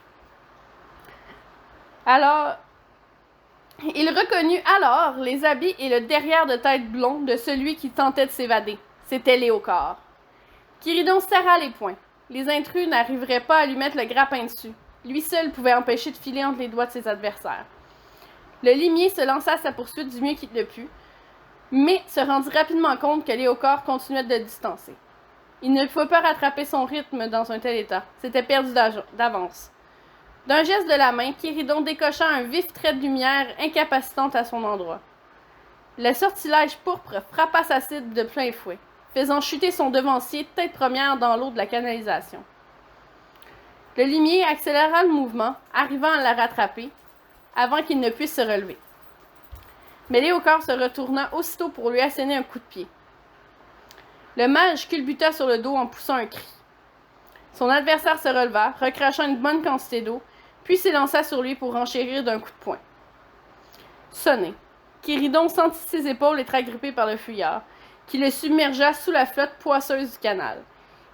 Il reconnut alors les habits et le derrière de tête blond de celui qui tentait de s'évader. C'était Léocard. Quéridon serra les poings. Les intrus n'arriveraient pas à lui mettre le grappin dessus. Lui seul pouvait empêcher de filer entre les doigts de ses adversaires. Le limier se lança à sa poursuite du mieux qu'il le put, mais se rendit rapidement compte que Léocard continuait de le distancer. Il ne pouvait pas rattraper son rythme dans un tel état. C'était perdu d'avance. D'un geste de la main, Quéridon décocha un vif trait de lumière incapacitante à son endroit. Le sortilège pourpre frappa sa cible de plein fouet, faisant chuter son devancier tête première dans l'eau de la canalisation. Le limier accéléra le mouvement, arrivant à la rattraper, avant qu'il ne puisse se relever. Mais Léocard se retourna aussitôt pour lui asséner un coup de pied. Le mage culbuta sur le dos en poussant un cri. Son adversaire se releva, recrachant une bonne quantité d'eau, puis s'élança sur lui pour enchérir d'un coup de poing. Sonné, Quéridon sentit ses épaules être agrippées par le fuyard, qui le submergea sous la flotte poisseuse du canal.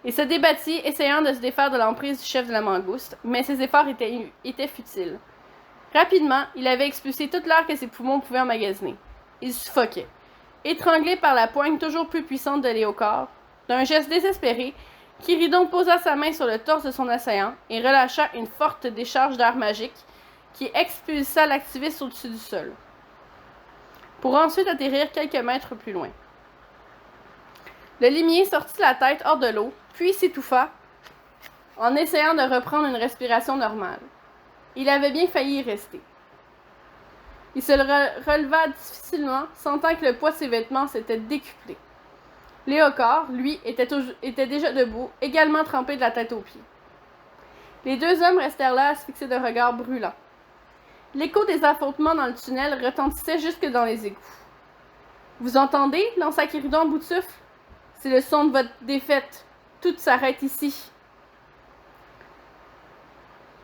Il se débattit, essayant de se défaire de l'emprise du chef de la mangouste, mais ses efforts étaient futiles. Rapidement, il avait expulsé toute l'air que ses poumons pouvaient emmagasiner. Il suffoquait. Étranglé par la poigne toujours plus puissante de Léocard, d'un geste désespéré, Quéridon posa sa main sur le torse de son assaillant et relâcha une forte décharge d'air magique qui expulsa l'activiste au-dessus du sol, pour ensuite atterrir quelques mètres plus loin. Le limier sortit la tête hors de l'eau, puis s'étouffa en essayant de reprendre une respiration normale. Il avait bien failli y rester. Il se releva difficilement, sentant que le poids de ses vêtements s'était décuplé. Léocard, lui, était déjà debout, également trempé de la tête aux pieds. Les deux hommes restèrent là à se fixer de regards brûlants. L'écho des affrontements dans le tunnel retentissait jusque dans les égouts. « Vous entendez ?» lança Quéridon en bout de souffle. « C'est le son de votre défaite. Tout s'arrête ici. »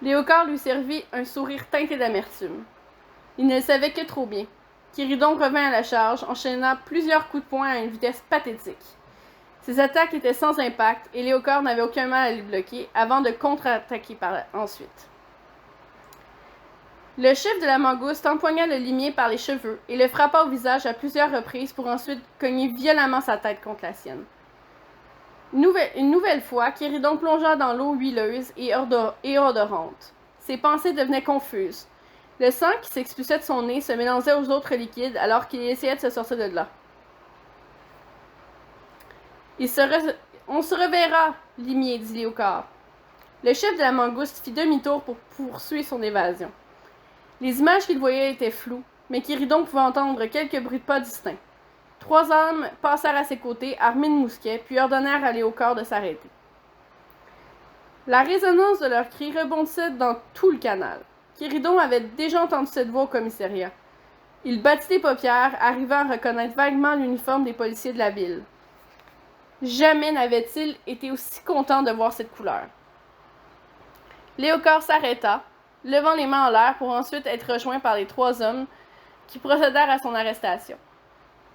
Léocard lui servit un sourire teinté d'amertume. Il ne le savait que trop bien. Quéridon revint à la charge, enchaînant plusieurs coups de poing à une vitesse pathétique. Ses attaques étaient sans impact et Léocard n'avait aucun mal à les bloquer avant de contre-attaquer ensuite. Le chef de la mangouste empoigna le limier par les cheveux et le frappa au visage à plusieurs reprises pour ensuite cogner violemment sa tête contre la sienne. Une nouvelle fois, Quéridon plongea dans l'eau huileuse et odorante. Ses pensées devenaient confuses. Le sang qui s'expulsait de son nez se mélangeait aux autres liquides alors qu'il essayait de se sortir de là. On se reverra, limier, dit Léocard. Le chef de la mangouste fit demi-tour pour poursuivre son évasion. Les images qu'il voyait étaient floues, mais Quéridon pouvait entendre quelques bruits de pas distincts. 3 hommes passèrent à ses côtés, armés de mousquets, puis ordonnèrent à Léocard de s'arrêter. La résonance de leurs cris rebondissait dans tout le canal. Quéridon avait déjà entendu cette voix au commissariat. Il battit les paupières, arrivant à reconnaître vaguement l'uniforme des policiers de la ville. Jamais n'avait-il été aussi content de voir cette couleur. Léocard s'arrêta, levant les mains en l'air pour ensuite être rejoint par les 3 hommes qui procédèrent à son arrestation.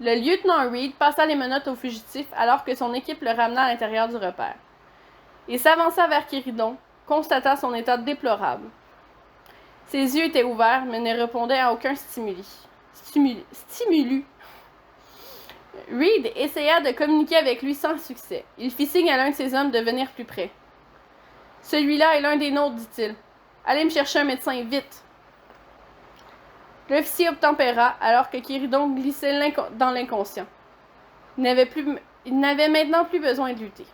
Le lieutenant Reed passa les menottes au fugitif alors que son équipe le ramena à l'intérieur du repère. Il s'avança vers Quéridon, constata son état déplorable. Ses yeux étaient ouverts, mais ne répondaient à aucun stimulus. Reed essaya de communiquer avec lui sans succès. Il fit signe à l'un de ses hommes de venir plus près. « Celui-là est l'un des nôtres, dit-il. Allez me chercher un médecin, vite! » L'officier obtempéra alors que Quéridon glissait dans l'inconscient. Il n'avait maintenant plus besoin de lutter.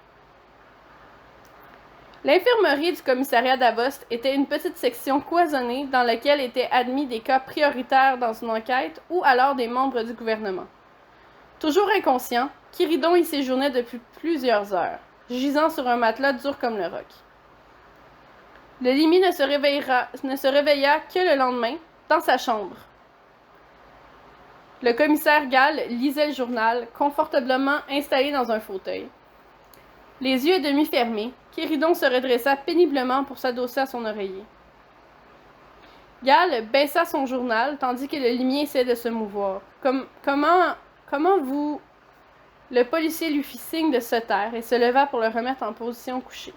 L'infirmerie du commissariat d'Avost était une petite section cloisonnée dans laquelle étaient admis des cas prioritaires dans une enquête ou alors des membres du gouvernement. Toujours inconscient, Quéridon y séjournait depuis plusieurs heures, gisant sur un matelas dur comme le roc. Le limier ne se réveilla que le lendemain, dans sa chambre. Le commissaire Gall lisait le journal, confortablement installé dans un fauteuil. Les yeux à demi fermés, Quéridon se redressa péniblement pour s'adosser à son oreiller. Gall baissa son journal, tandis que le limier essayait de se mouvoir. Comment vous... Le policier lui fit signe de se taire et se leva pour le remettre en position couchée.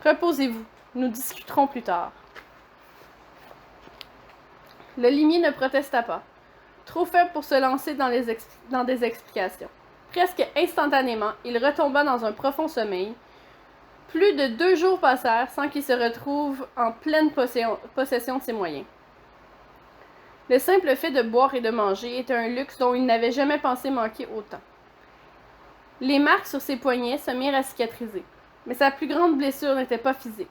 Reposez-vous, nous discuterons plus tard. Le limier ne protesta pas, trop faible pour se lancer dans des explications. Presque instantanément, il retomba dans un profond sommeil. Plus de 2 jours passèrent sans qu'il se retrouve en pleine possession de ses moyens. Le simple fait de boire et de manger était un luxe dont il n'avait jamais pensé manquer autant. Les marques sur ses poignets se mirent à cicatriser, mais sa plus grande blessure n'était pas physique.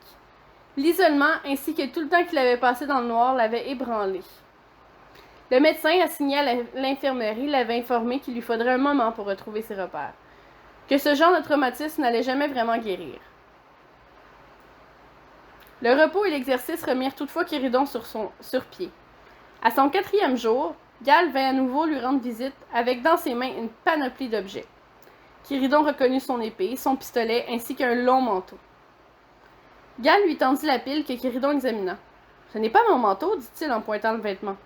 L'isolement ainsi que tout le temps qu'il avait passé dans le noir l'avait ébranlé. Le médecin assigné à l'infirmerie l'avait informé qu'il lui faudrait un moment pour retrouver ses repères, que ce genre de traumatisme n'allait jamais vraiment guérir. Le repos et l'exercice remirent toutefois Quiridon sur pied. À son 4e jour, Gale vint à nouveau lui rendre visite avec dans ses mains une panoplie d'objets. Quiridon reconnut son épée, son pistolet ainsi qu'un long manteau. Gale lui tendit la pile que Quiridon examina. « Ce n'est pas mon manteau, dit-il en pointant le vêtement.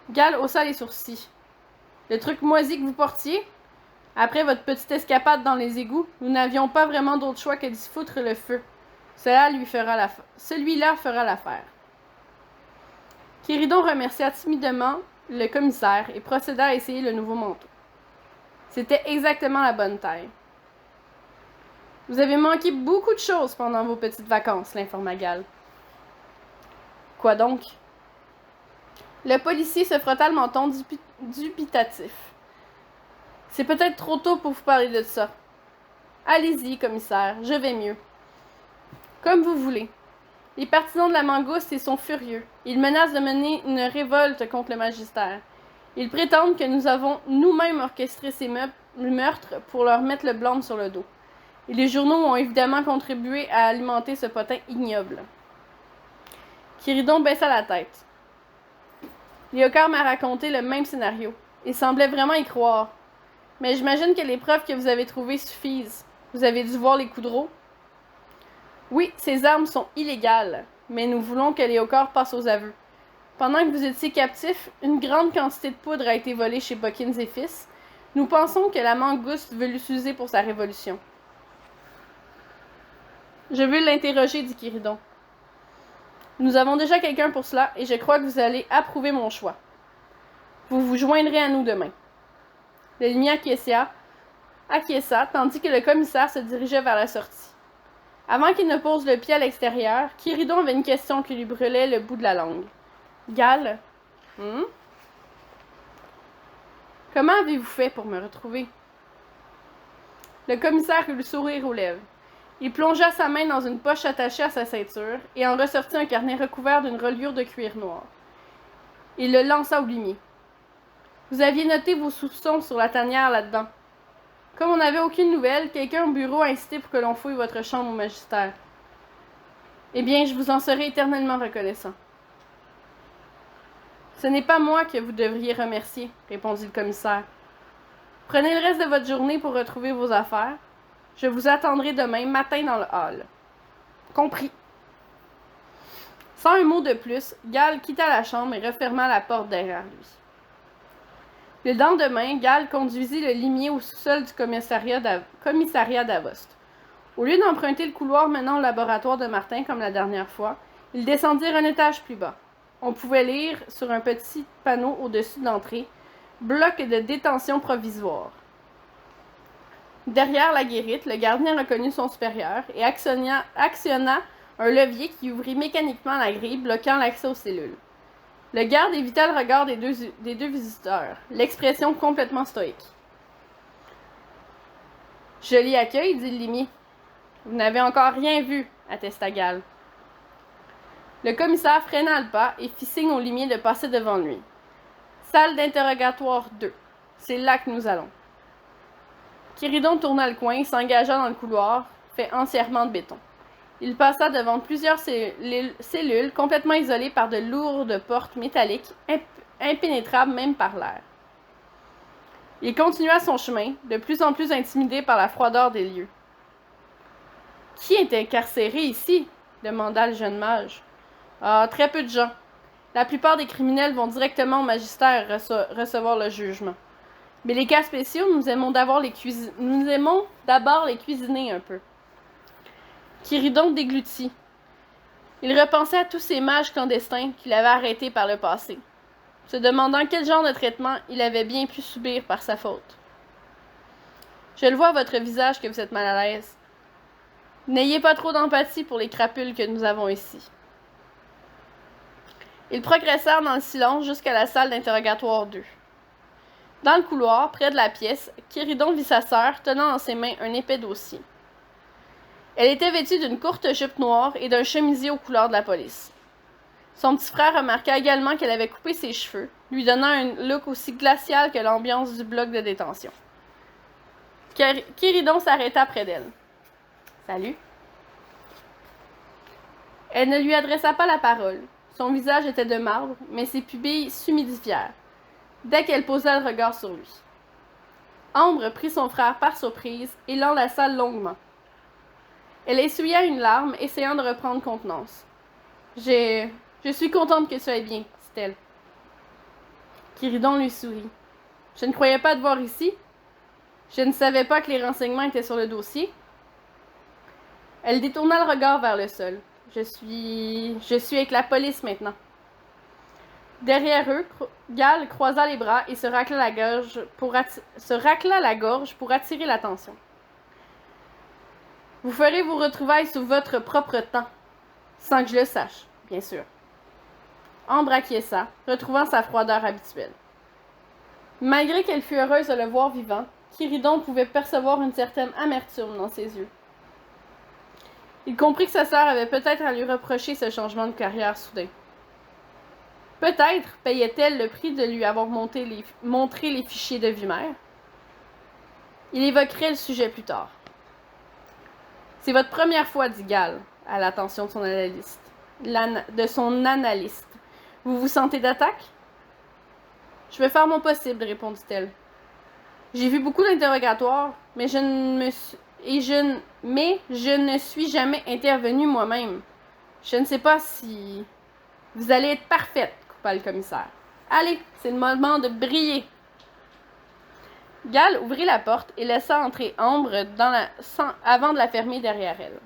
Gale haussa les sourcils. « Le truc moisi que vous portiez? Après votre petite escapade dans les égouts, nous n'avions pas vraiment d'autre choix que d'y foutre le feu. Celui-là fera l'affaire. » Quiridon remercia timidement le commissaire et procéda à essayer le nouveau manteau. C'était exactement la bonne taille. « Vous avez manqué beaucoup de choses pendant vos petites vacances, » l'informa Gale. « Quoi donc? » Le policier se frotta le menton dubitatif. « C'est peut-être trop tôt pour vous parler de ça. Allez-y, commissaire, je vais mieux. » « Comme vous voulez. Les partisans de la mangouste sont furieux. Ils menacent de mener une révolte contre le magistère. Ils prétendent que nous avons nous-mêmes orchestré ces meurtres pour leur mettre le blâme sur le dos. Et les journaux ont évidemment contribué à alimenter ce potin ignoble. » Quiridon baissa la tête. Léocard m'a raconté le même scénario. Il semblait vraiment y croire. Mais j'imagine que les preuves que vous avez trouvées suffisent. Vous avez dû voir les Coudreau? Oui, ces armes sont illégales, mais nous voulons que Léocard passe aux aveux. Pendant que vous étiez captif, une grande quantité de poudre a été volée chez Buckins et Fils. Nous pensons que la mangouste veut l'utiliser pour sa révolution. Je veux l'interroger, dit Quiridon. Nous avons déjà quelqu'un pour cela, et je crois que vous allez approuver mon choix. Vous vous joindrez à nous demain. L'ennemi acquiesça, tandis que le commissaire se dirigeait vers la sortie. Avant qu'il ne pose le pied à l'extérieur, Quiridon avait une question qui lui brûlait le bout de la langue. « Gale, comment avez-vous fait pour me retrouver? » Le commissaire eut le sourire aux lèvres. Il plongea sa main dans une poche attachée à sa ceinture et en ressortit un carnet recouvert d'une reliure de cuir noir. Il le lança au limier. « Vous aviez noté vos soupçons sur la tanière là-dedans. Comme on n'avait aucune nouvelle, quelqu'un au bureau a incité pour que l'on fouille votre chambre au magistère. Eh bien, je vous en serai éternellement reconnaissant. » « Ce n'est pas moi que vous devriez remercier, » répondit le commissaire. « Prenez le reste de votre journée pour retrouver vos affaires. Je vous attendrai demain matin dans le hall. »« Compris. » Sans un mot de plus, Gale quitta la chambre et referma la porte derrière lui. Le lendemain, Gale conduisit le limier au sous-sol du commissariat d'Avost. Au lieu d'emprunter le couloir menant au laboratoire de Martin comme la dernière fois, ils descendirent un étage plus bas. On pouvait lire sur un petit panneau au-dessus de l'entrée « Bloc de détention provisoire ». Derrière la guérite, le gardien reconnut son supérieur et actionna un levier qui ouvrit mécaniquement la grille, bloquant l'accès aux cellules. Le garde évita le regard des deux visiteurs, l'expression complètement stoïque. « Joli accueil, dit le limier. Vous n'avez encore rien vu, attesta Gale. Le commissaire freina le pas et fit signe au limier de passer devant lui. Salle d'interrogatoire 2. C'est là que nous allons. Quiridon tourna le coin et s'engagea dans le couloir, fait entièrement de béton. Il passa devant plusieurs cellules complètement isolées par de lourdes portes métalliques, impénétrables même par l'air. Il continua son chemin, de plus en plus intimidé par la froideur des lieux. « Qui est incarcéré ici? » demanda le jeune mage. « Ah, très peu de gens. La plupart des criminels vont directement au magistère recevoir le jugement. Mais les cas spéciaux, nous aimons d'abord les cuisiner un peu. » Quiridon déglutit. Il repensait à tous ces mages clandestins qu'il avait arrêtés par le passé, se demandant quel genre de traitement il avait bien pu subir par sa faute. « Je le vois à votre visage que vous êtes mal à l'aise. N'ayez pas trop d'empathie pour les crapules que nous avons ici. » Ils progressèrent dans le silence jusqu'à la salle d'interrogatoire 2. Dans le couloir, près de la pièce, Quiridon vit sa sœur tenant dans ses mains un épais dossier. Elle était vêtue d'une courte jupe noire et d'un chemisier aux couleurs de la police. Son petit frère remarqua également qu'elle avait coupé ses cheveux, lui donnant un look aussi glacial que l'ambiance du bloc de détention. Quiridon s'arrêta près d'elle. « Salut. » Elle ne lui adressa pas la parole. Son visage était de marbre, mais ses pupilles s'humidifièrent, dès qu'elle posa le regard sur lui. Ambre prit son frère par surprise et l'enlaça longuement. Elle essuya une larme, essayant de reprendre contenance. « Je suis contente que tu ailles bien, » dit-elle. Quiridon lui sourit. « Je ne croyais pas te voir ici. Je ne savais pas que les renseignements étaient sur le dossier. » Elle détourna le regard vers le sol. « Je suis avec la police maintenant. » Derrière eux, Gale croisa les bras et se racla la gorge pour attirer l'attention. « Vous ferez vos retrouvailles sous votre propre temps, sans que je le sache, bien sûr. » Ambre acquiesça, retrouvant sa froideur habituelle. Malgré qu'elle fût heureuse de le voir vivant, Quiridon pouvait percevoir une certaine amertume dans ses yeux. Il comprit que sa sœur avait peut-être à lui reprocher ce changement de carrière soudain. Peut-être payait-elle le prix de lui avoir montré les fichiers de vie-mère. Il évoquerait le sujet plus tard. « C'est votre première fois, dit Gale, à l'attention de son analyste. Vous vous sentez d'attaque? » « Je vais faire mon possible, répondit-elle. J'ai vu beaucoup d'interrogatoires, mais je ne suis jamais intervenue moi-même. Je ne sais pas si... Vous allez être parfaite, coupa le commissaire. Allez, c'est le moment de briller. Gale ouvrit la porte et laissa entrer Ambre avant de la fermer derrière elle.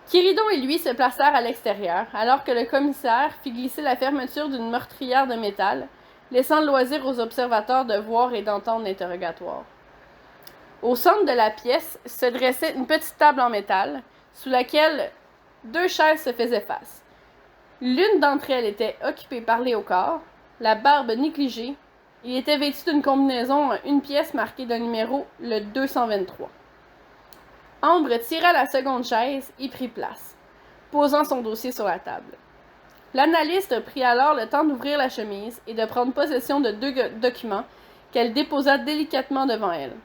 Quiridon et lui se placèrent à l'extérieur, alors que le commissaire fit glisser la fermeture d'une meurtrière de métal, laissant le loisir aux observateurs de voir et d'entendre l'interrogatoire. Au centre de la pièce se dressait une petite table en métal, sous laquelle 2 chaises se faisaient face. L'une d'entre elles était occupée par Léocard, la barbe négligée. Il était vêtu d'une combinaison en une pièce marquée d'un numéro, le 223. Ambre tira la seconde chaise et prit place, posant son dossier sur la table. L'analyste prit alors le temps d'ouvrir la chemise et de prendre possession de 2 documents qu'elle déposa délicatement devant elle.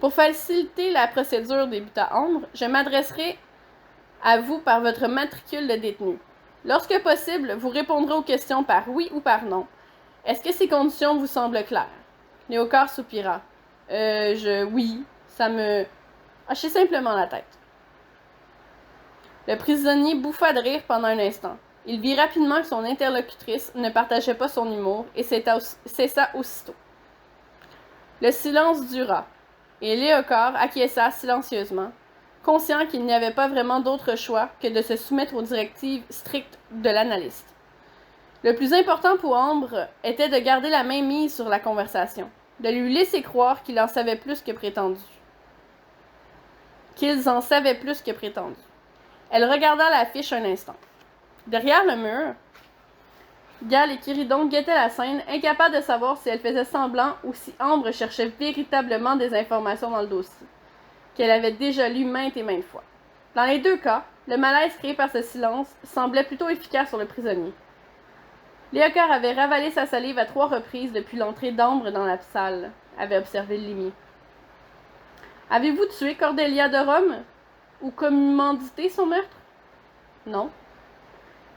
Pour faciliter la procédure, débuta Ambre, je m'adresserai à vous par votre matricule de détenu. Lorsque possible, vous répondrez aux questions par oui ou par non. Est-ce que ces conditions vous semblent claires? Léocard soupira. Oui, ça me... Hachez simplement la tête. Le prisonnier bouffa de rire pendant un instant. Il vit rapidement que son interlocutrice ne partageait pas son humour et cessa aussitôt. Le silence dura, et Léocard acquiesça silencieusement, conscient qu'il n'y avait pas vraiment d'autre choix que de se soumettre aux directives strictes de l'analyste. Le plus important pour Ambre était de garder la main mise sur la conversation, de lui laisser croire qu'ils en savaient plus que prétendu. Elle regarda la fiche un instant. Derrière le mur, Gale et Quiridon guettaient la scène, incapables de savoir si elle faisait semblant ou si Ambre cherchait véritablement des informations dans le dossier, qu'elle avait déjà lu maintes et maintes fois. Dans les 2 cas, le malaise créé par ce silence semblait plutôt efficace sur le prisonnier. Léocard avait ravalé sa salive à 3 reprises depuis l'entrée d'Ambre dans la salle, avait observé le limier. « Avez-vous tué Cordelia de Rome? Ou commandité son meurtre? » « Non. »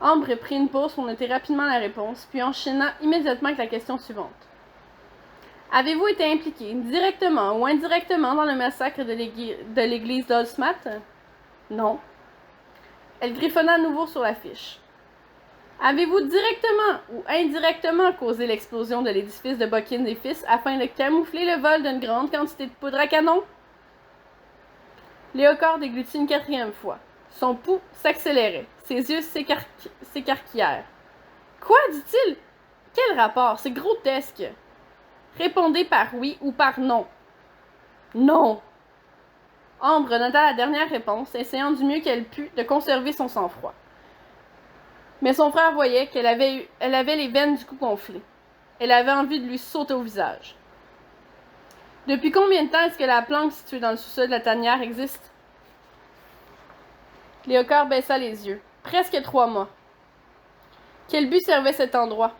Ambre prit une pause pour noter rapidement la réponse, puis enchaîna immédiatement avec la question suivante. « Avez-vous été impliqué, directement ou indirectement, dans le massacre de l'église d'Oldsmath? » « Non. » Elle griffonna à nouveau sur la fiche. « Avez-vous directement ou indirectement causé l'explosion de l'édifice de Buckin et Fils afin de camoufler le vol d'une grande quantité de poudre à canon? » Léocard déglutit une 4e fois. Son pouls s'accélérait. Ses yeux s'écarquillèrent. « Quoi, dit-il? Quel rapport? C'est grotesque. Répondez par oui ou par non. » « Non. » Ambre nota la dernière réponse, essayant du mieux qu'elle put de conserver son sang-froid. Mais son frère voyait qu'elle avait les veines du cou gonflées. Elle avait envie de lui sauter au visage. Depuis combien de temps est-ce que la planque située dans le sous-sol de la tanière existe? Léocard baissa les yeux. Presque 3 mois. Quel but servait cet endroit?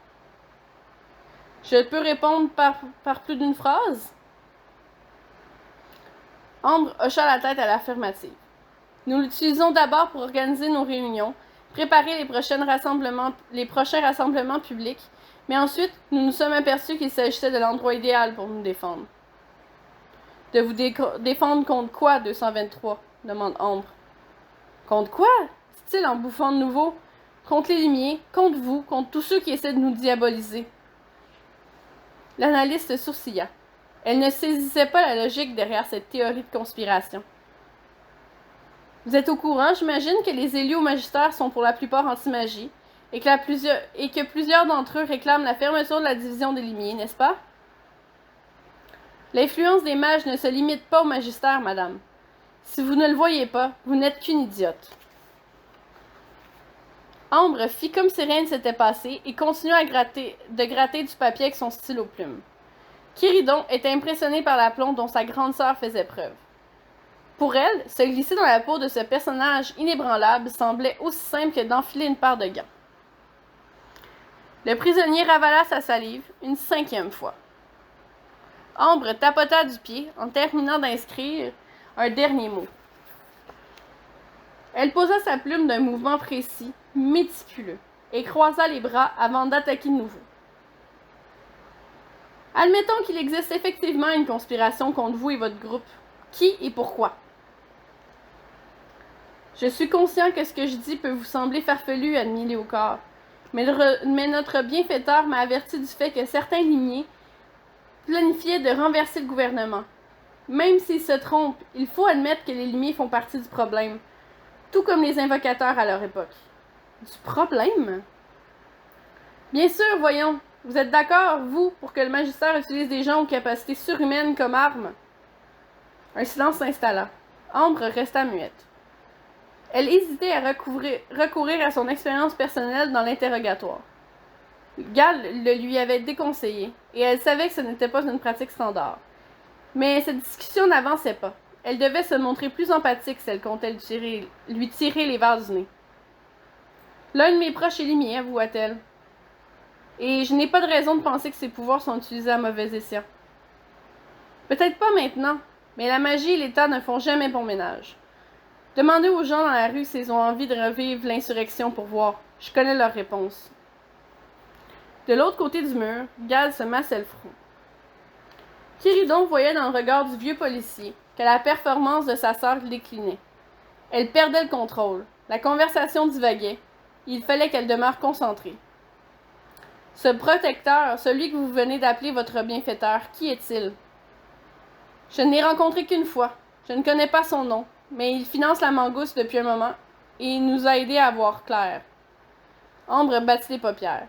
Je peux répondre par plus d'une phrase? Ambre hocha la tête à l'affirmative. Nous l'utilisons d'abord pour organiser nos réunions, préparer les prochains rassemblements publics, mais ensuite, nous nous sommes aperçus qu'il s'agissait de l'endroit idéal pour nous défendre. De vous défendre contre quoi, 223? Demande Ambre. Contre quoi? Dit-il en bouffant de nouveau. Contre les limiers, contre vous, contre tous ceux qui essaient de nous diaboliser. L'analyste sourcilla. Elle ne saisissait pas la logique derrière cette théorie de conspiration. Vous êtes au courant, j'imagine, que les élus au magistère sont pour la plupart anti-magie, et que plusieurs d'entre eux réclament la fermeture de la division des limiers, n'est-ce pas? L'influence des mages ne se limite pas au magistère, madame. Si vous ne le voyez pas, vous n'êtes qu'une idiote. Ambre fit comme si rien ne s'était passé et continua de gratter du papier avec son stylo plume. Kiridon était impressionné par l'aplomb dont sa grande sœur faisait preuve. Pour elle, se glisser dans la peau de ce personnage inébranlable semblait aussi simple que d'enfiler une paire de gants. Le prisonnier ravala sa salive une 5e fois. Ambre tapota du pied en terminant d'inscrire un dernier mot. Elle posa sa plume d'un mouvement précis, méticuleux, et croisa les bras avant d'attaquer de nouveau. Admettons qu'il existe effectivement une conspiration contre vous et votre groupe. Qui et pourquoi? Je suis conscient que ce que je dis peut vous sembler farfelu, admis Léocard, mais notre bienfaiteur m'a averti du fait que certains limiers planifiaient de renverser le gouvernement. Même s'ils se trompent, il faut admettre que les limiers font partie du problème, tout comme les invocateurs à leur époque. Du problème? Bien sûr, voyons. Vous êtes d'accord, vous, pour que le magistère utilise des gens aux capacités surhumaines comme armes? Un silence s'installa. Ambre resta muette. Elle hésitait à recourir à son expérience personnelle dans l'interrogatoire. Gall le lui avait déconseillé, et elle savait que ce n'était pas une pratique standard. Mais cette discussion n'avançait pas. Elle devait se montrer plus empathique si elle comptait lui tirer les verres du nez. L'un de mes proches est limier, avoua-t-elle. Et je n'ai pas de raison de penser que ses pouvoirs sont utilisés à mauvais escient. Peut-être pas maintenant, mais la magie et l'État ne font jamais bon ménage. Demandez aux gens dans la rue s'ils ont envie de revivre l'insurrection pour voir. Je connais leur réponse. De l'autre côté du mur, Gall se massait le front. Kiridon voyait dans le regard du vieux policier que la performance de sa sœur déclinait. Elle perdait le contrôle. La conversation divaguait. Il fallait qu'elle demeure concentrée. Ce protecteur, celui que vous venez d'appeler votre bienfaiteur, qui est-il? Je ne l'ai rencontré qu'une fois. Je ne connais pas son nom, mais il finance la mangouste depuis un moment et il nous a aidés à voir clair. Ambre battit les paupières.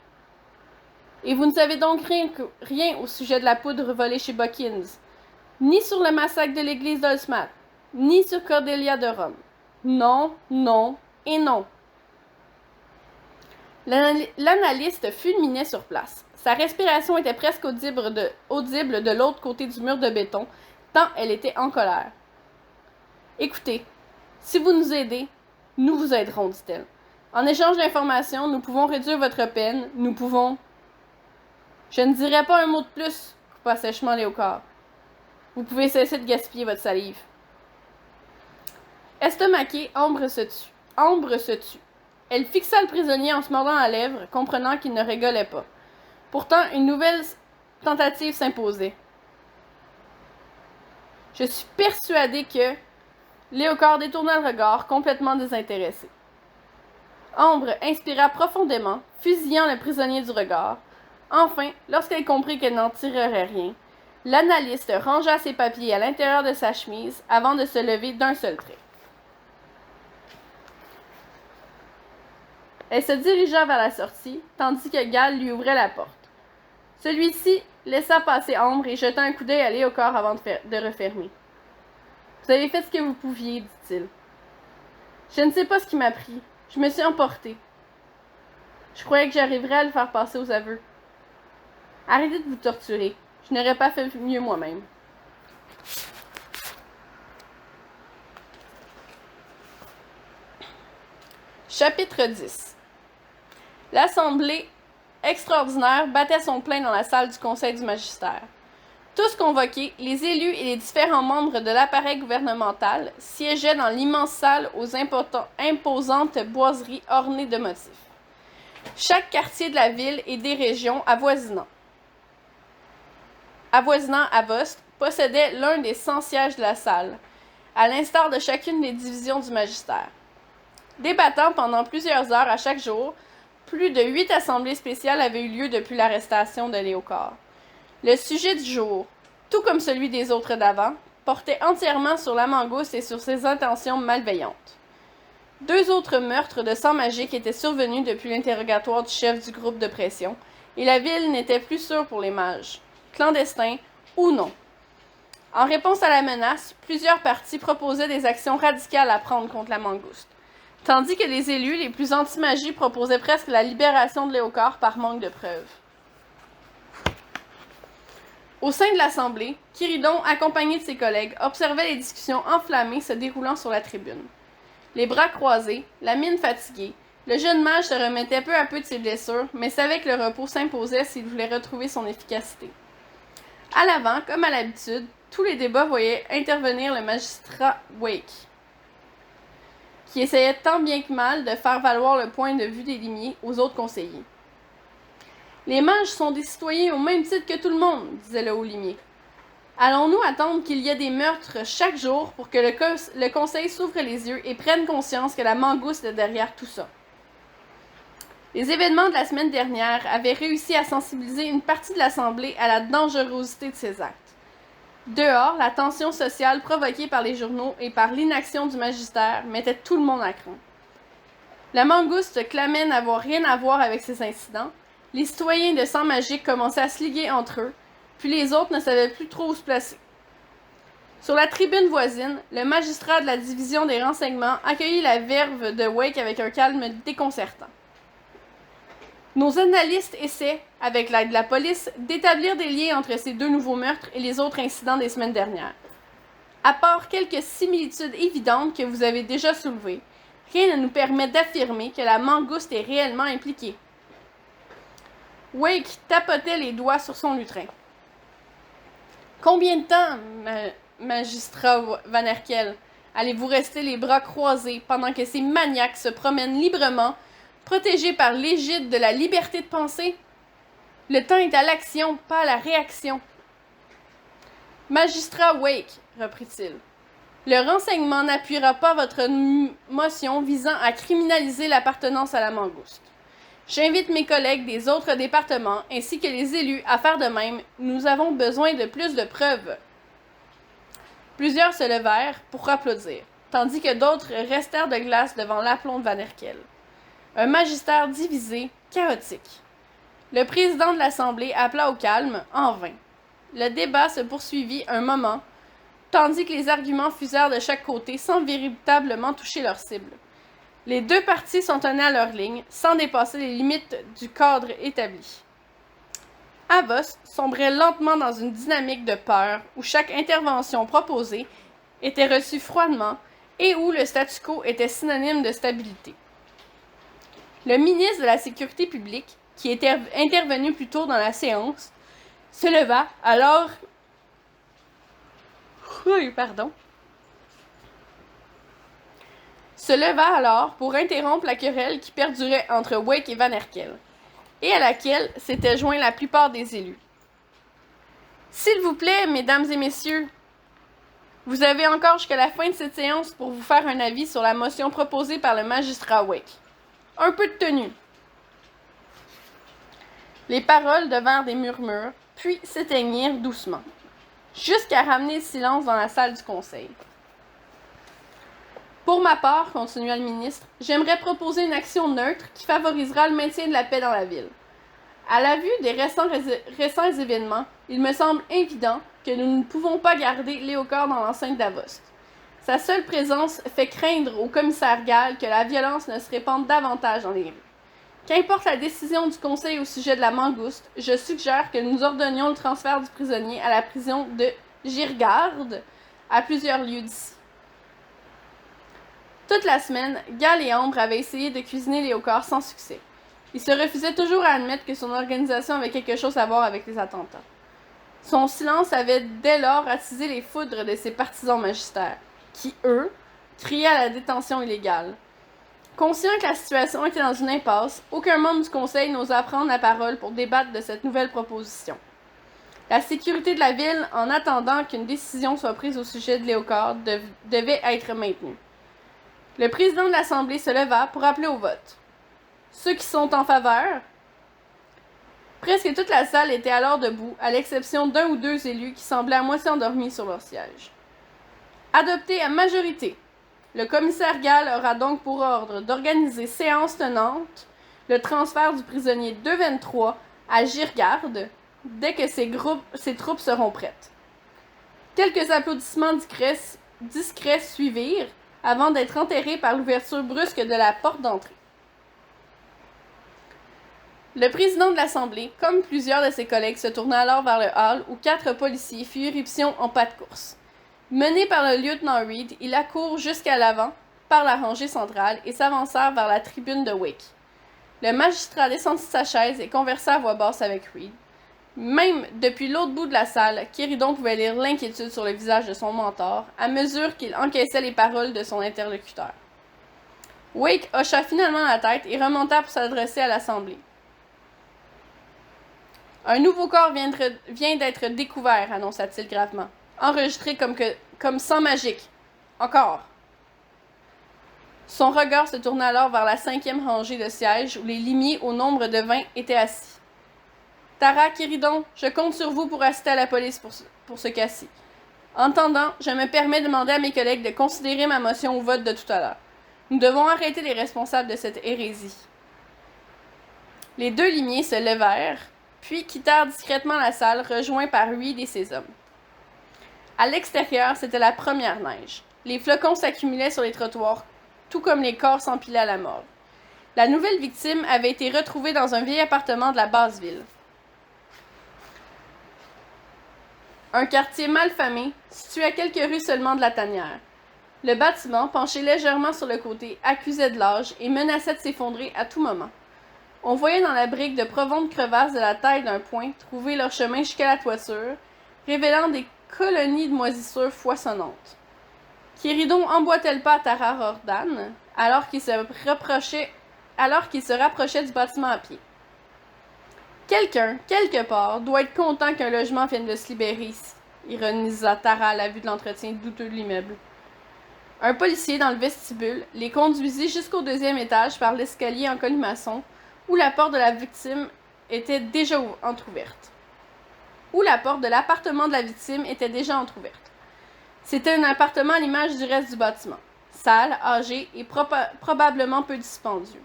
Et vous ne savez donc rien au sujet de la poudre volée chez Buckins, ni sur le massacre de l'église d'Olsmat, ni sur Cordelia de Rome. Non, non et non. L'analyste fulminait sur place. Sa respiration était presque audible de l'autre côté du mur de béton, tant elle était en colère. Écoutez, si vous nous aidez, nous vous aiderons, dit-elle. En échange d'informations, nous pouvons réduire votre peine, nous pouvons... Je ne dirai pas un mot de plus, coupa sèchement Léocard. Vous pouvez cesser de gaspiller votre salive. Estomaquée, Ambre se tut. Elle fixa le prisonnier en se mordant la lèvre, comprenant qu'il ne rigolait pas. Pourtant, une nouvelle tentative s'imposait. Je suis persuadée que... Léocard détourna le regard, complètement désintéressé. Ambre inspira profondément, fusillant le prisonnier du regard. Enfin, lorsqu'elle comprit qu'elle n'en tirerait rien, l'analyste rangea ses papiers à l'intérieur de sa chemise avant de se lever d'un seul trait. Elle se dirigea vers la sortie, tandis que Gall lui ouvrait la porte. Celui-ci laissa passer Ambre et jeta un coup d'œil à Léocard avant de refermer. « Vous avez fait ce que vous pouviez, dit-il. Je ne sais pas ce qui m'a pris. Je me suis emportée. Je croyais que j'arriverais à le faire passer aux aveux. Arrêtez de vous torturer. Je n'aurais pas fait mieux moi-même. Chapitre 10. L'Assemblée extraordinaire battait son plein dans la salle du Conseil du magistère. Tous convoqués, les élus et les différents membres de l'appareil gouvernemental siégeaient dans l'immense salle aux imposantes boiseries ornées de motifs. Chaque quartier de la ville et des régions avoisinant Avost possédait l'un des 100 sièges de la salle, à l'instar de chacune des divisions du magistère. Débattant pendant plusieurs heures à chaque jour, plus de 8 assemblées spéciales avaient eu lieu depuis l'arrestation de Léocard. Le sujet du jour, tout comme celui des autres d'avant, portait entièrement sur la mangouste et sur ses intentions malveillantes. 2 autres meurtres de sang magique étaient survenus depuis l'interrogatoire du chef du groupe de pression, et la ville n'était plus sûre pour les mages, clandestins ou non. En réponse à la menace, plusieurs partis proposaient des actions radicales à prendre contre la mangouste, tandis que les élus les plus anti-magie proposaient presque la libération de Léocard par manque de preuves. Au sein de l'Assemblée, Quiridon, accompagné de ses collègues, observait les discussions enflammées se déroulant sur la tribune. Les bras croisés, la mine fatiguée, le jeune mage se remettait peu à peu de ses blessures, mais savait que le repos s'imposait s'il voulait retrouver son efficacité. À l'avant, comme à l'habitude, tous les débats voyaient intervenir le magistrat Wake, qui essayait tant bien que mal de faire valoir le point de vue des limiers aux autres conseillers. Les mages sont des citoyens au même titre que tout le monde, disait le haut limier. Allons-nous attendre qu'il y ait des meurtres chaque jour pour que le conseil s'ouvre les yeux et prenne conscience que la mangouste est derrière tout ça? Les événements de la semaine dernière avaient réussi à sensibiliser une partie de l'Assemblée à la dangerosité de ces actes. Dehors, la tension sociale provoquée par les journaux et par l'inaction du magistère mettait tout le monde à cran. La mangouste clamait n'avoir rien à voir avec ces incidents, les citoyens de sang magique commençaient à se liguer entre eux, puis les autres ne savaient plus trop où se placer. Sur la tribune voisine, le magistrat de la division des renseignements accueillit la verve de Wake avec un calme déconcertant. Nos analystes essaient, avec l'aide de la police, d'établir des liens entre ces 2 nouveaux meurtres et les autres incidents des semaines dernières. À part quelques similitudes évidentes que vous avez déjà soulevées, rien ne nous permet d'affirmer que la mangouste est réellement impliquée. Wake tapotait les doigts sur son lutrin. Combien de temps, magistrat Van Erkel, allez-vous rester les bras croisés pendant que ces maniaques se promènent librement, protégés par l'égide de la liberté de penser? Le temps est à l'action, pas à la réaction. Magistrat Wake, reprit-il, le renseignement n'appuiera pas votre motion visant à criminaliser l'appartenance à la mangouste. J'invite mes collègues des autres départements ainsi que les élus à faire de même. Nous avons besoin de plus de preuves. Plusieurs se levèrent pour applaudir, tandis que d'autres restèrent de glace devant l'aplomb de Van Erkel. Un magistère divisé, chaotique. Le président de l'Assemblée appela au calme, en vain. Le débat se poursuivit un moment, tandis que les arguments fusèrent de chaque côté sans véritablement toucher leur cible. Les 2 partis s'en tenaient à leur ligne, sans dépasser les limites du cadre établi. Avost sombrait lentement dans une dynamique de peur où chaque intervention proposée était reçue froidement et où le statu quo était synonyme de stabilité. Le ministre de la Sécurité publique, qui était intervenu plus tôt dans la séance, se leva alors pour interrompre la querelle qui perdurait entre Wake et Van Erkel, et à laquelle s'étaient joints la plupart des élus. « S'il vous plaît, mesdames et messieurs, vous avez encore jusqu'à la fin de cette séance pour vous faire un avis sur la motion proposée par le magistrat Wake. Un peu de tenue. » Les paroles devinrent des murmures, puis s'éteignirent doucement, jusqu'à ramener le silence dans la salle du conseil. Pour ma part, continua le ministre, j'aimerais proposer une action neutre qui favorisera le maintien de la paix dans la ville. À la vue des récents événements, il me semble évident que nous ne pouvons pas garder Léocard dans l'enceinte d'Avost. Sa seule présence fait craindre au commissaire Gall que la violence ne se répande davantage dans les rues. Qu'importe la décision du Conseil au sujet de la mangouste, je suggère que nous ordonnions le transfert du prisonnier à la prison de Girgarde, à plusieurs lieues d'ici. Toute la semaine, Gal et Ambre avaient essayé de cuisiner Léocard sans succès. Il se refusait toujours à admettre que son organisation avait quelque chose à voir avec les attentats. Son silence avait dès lors attisé les foudres de ses partisans magistères, qui, eux, criaient à la détention illégale. Conscient que la situation était dans une impasse, aucun membre du Conseil n'osa prendre la parole pour débattre de cette nouvelle proposition. La sécurité de la ville, en attendant qu'une décision soit prise au sujet de Léocard, devait être maintenue. Le président de l'Assemblée se leva pour appeler au vote. Ceux qui sont en faveur. Presque toute la salle était alors debout, à l'exception d'un ou deux élus qui semblaient à moitié endormis sur leur siège. Adopté à majorité. Le commissaire Gall aura donc pour ordre d'organiser séance tenante le transfert du prisonnier 223 à Girgarde dès que ses troupes seront prêtes. Quelques applaudissements discrets suivirent avant d'être enterrés par l'ouverture brusque de la porte d'entrée. Le président de l'Assemblée, comme plusieurs de ses collègues, se tourna alors vers le hall où 4 policiers firent irruption en pas de course. Mené par le lieutenant Reed, il accourt jusqu'à l'avant, par la rangée centrale, et s'avança vers la tribune de Wake. Le magistrat descendit de sa chaise et conversa à voix basse avec Reed. Même depuis l'autre bout de la salle, Quiridon pouvait lire l'inquiétude sur le visage de son mentor, à mesure qu'il encaissait les paroles de son interlocuteur. Wake hocha finalement la tête et remonta pour s'adresser à l'Assemblée. Un nouveau corps vient d'être découvert, annonça-t-il gravement. Enregistré comme sang magique. Encore. Son regard se tourna alors vers la 5e rangée de sièges où les limiers au nombre de 20 étaient assis. Tara, Quiridon, je compte sur vous pour assister à la police pour ce cas-ci. En attendant, je me permets de demander à mes collègues de considérer ma motion au vote de tout à l'heure. Nous devons arrêter les responsables de cette hérésie. Les 2 limiers se levèrent, puis quittèrent discrètement la salle, rejoints par Reed et ses hommes. À l'extérieur, c'était la première neige. Les flocons s'accumulaient sur les trottoirs, tout comme les corps s'empilaient à la morgue. La nouvelle victime avait été retrouvée dans un vieil appartement de la basse ville. Un quartier malfamé, situé à quelques rues seulement de la tanière. Le bâtiment, penché légèrement sur le côté, accusait de l'âge et menaçait de s'effondrer à tout moment. On voyait dans la brique de profondes crevasses de la taille d'un poing trouver leur chemin jusqu'à la toiture, révélant des colonies de moisissures foisonnantes. Quiridon emboîtait le pas à Tara Rordan, alors qu'il se rapprochait du bâtiment à pied. Quelqu'un, quelque part, doit être content qu'un logement vienne de se libérer ici, ironisa Tara à la vue de l'entretien douteux de l'immeuble. Un policier dans le vestibule les conduisit jusqu'au 2e étage par l'escalier en colimaçon, où la porte de la victime était déjà entrouverte. Où la porte de l'appartement de la victime était déjà entrouverte. C'était un appartement à l'image du reste du bâtiment, sale, âgé et probablement peu dispendieux.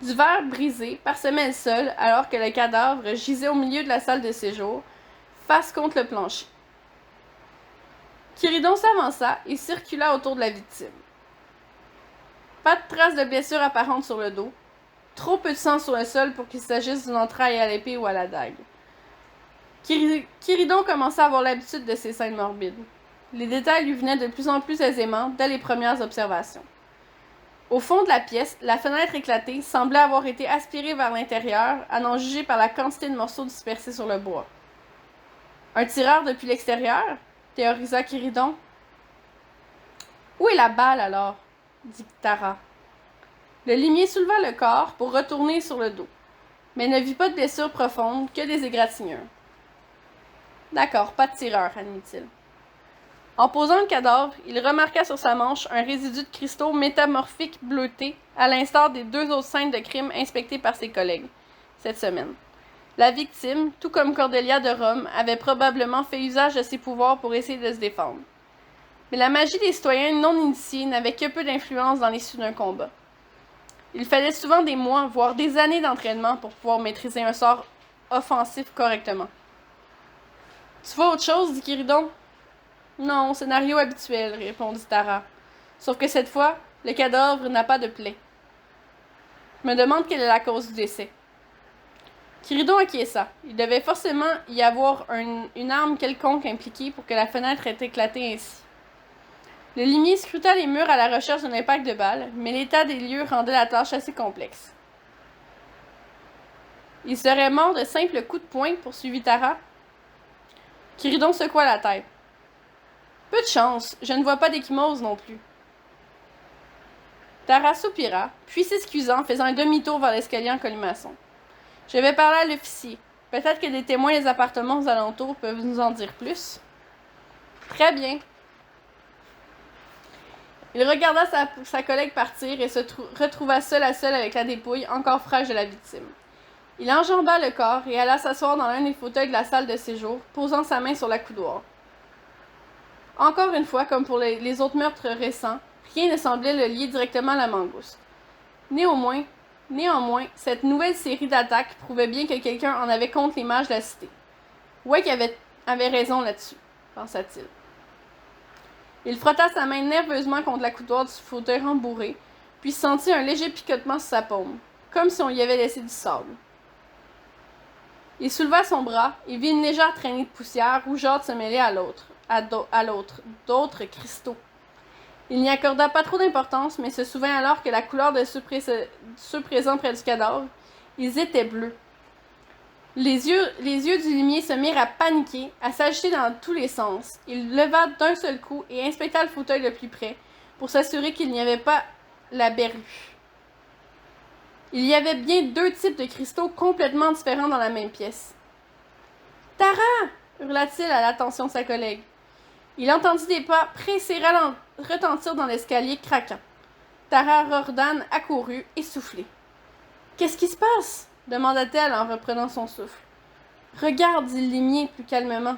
Du verre brisé parsemait le sol alors que le cadavre gisait au milieu de la salle de séjour, face contre le plancher. Quiridon s'avança et circula autour de la victime. Pas de traces de blessure apparentes sur le dos, trop peu de sang sur le sol pour qu'il s'agisse d'une entraille à l'épée ou à la dague. Quiridon commença à avoir l'habitude de ces scènes morbides. Les détails lui venaient de plus en plus aisément dès les premières observations. Au fond de la pièce, la fenêtre éclatée semblait avoir été aspirée vers l'intérieur, à n'en juger par la quantité de morceaux dispersés sur le bois. Un tireur depuis l'extérieur? Théorisa Quiridon. Où est la balle alors? Dit Tara. Le limier souleva le corps pour retourner sur le dos, mais ne vit pas de blessure profonde, que des égratignures. D'accord, pas de tireur, admit-il. En posant le cadavre, il remarqua sur sa manche un résidu de cristaux métamorphiques bleutés, à l'instar des 2 autres scènes de crime inspectées par ses collègues cette semaine. La victime, tout comme Cordelia de Rome, avait probablement fait usage de ses pouvoirs pour essayer de se défendre. Mais la magie des citoyens non initiés n'avait que peu d'influence dans l'issue d'un combat. Il fallait souvent des mois, voire des années d'entraînement pour pouvoir maîtriser un sort offensif correctement. « Tu vois autre chose ?» dit Quiridon. « Non, scénario habituel, » répondit Tara. « Sauf que cette fois, le cadavre n'a pas de plaie. » Je me demande quelle est la cause du décès. » Quiridon acquiesça. Il devait forcément y avoir une arme quelconque impliquée pour que la fenêtre ait éclaté ainsi. Le limier scruta les murs à la recherche d'un impact de balle, mais l'état des lieux rendait la tâche assez complexe. « Il serait mort de simples coups de poing, poursuivit Tara. Quiridon secoua la tête. « Peu de chance, je ne vois pas d'échymose non plus. » Tara soupira, puis s'excusa en faisant un demi-tour vers l'escalier en colimaçon. « Je vais parler à l'officier. Peut-être que des témoins des appartements aux alentours peuvent nous en dire plus. » « Très bien. » Il regarda sa collègue partir et se retrouva seul à seul avec la dépouille encore fraîche de la victime. Il enjamba le corps et alla s'asseoir dans l'un des fauteuils de la salle de séjour, posant sa main sur la coudoir. Encore une fois, comme pour les autres meurtres récents, rien ne semblait le lier directement à la mangouste. Néanmoins, cette nouvelle série d'attaques prouvait bien que quelqu'un en avait contre l'image de la cité. Wake avait raison là-dessus, pensa-t-il. Il frotta sa main nerveusement contre la coudoir du fauteuil rembourré, puis sentit un léger picotement sur sa paume, comme si on y avait laissé du sable. Il souleva son bras et vit une légère traînée de poussière rougeâtre se mêler à d'autres cristaux. Il n'y accorda pas trop d'importance, mais se souvint alors que la couleur de ceux présents près du cadavre, ils étaient bleus. Les yeux du limier se mirent à paniquer, à s'agiter dans tous les sens. Il leva d'un seul coup et inspecta le fauteuil le plus près, pour s'assurer qu'il n'y avait pas la berlue. Il y avait bien deux types de cristaux complètement différents dans la même pièce. « Tara !» hurla-t-il à l'attention de sa collègue. Il entendit des pas pressés retentir dans l'escalier craquant. Tara Rordan accourut, essoufflée. « Qu'est-ce qui se passe ?» demanda-t-elle en reprenant son souffle. « Regarde, dit le limier plus calmement. »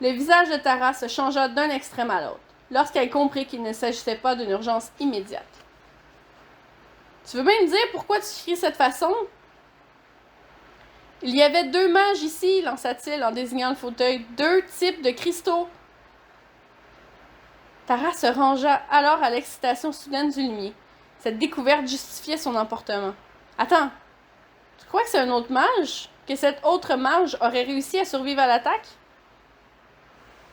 Le visage de Tara se changea d'un extrême à l'autre, lorsqu'elle comprit qu'il ne s'agissait pas d'une urgence immédiate. « Tu veux bien me dire pourquoi tu cries de cette façon? » « Il y avait deux mages ici, lança-t-il en désignant le fauteuil. Deux types de cristaux. » Tara se rangea alors à l'excitation soudaine du limier. Cette découverte justifiait son emportement. « Attends, tu crois que c'est un autre mage? Que cet autre mage aurait réussi à survivre à l'attaque? »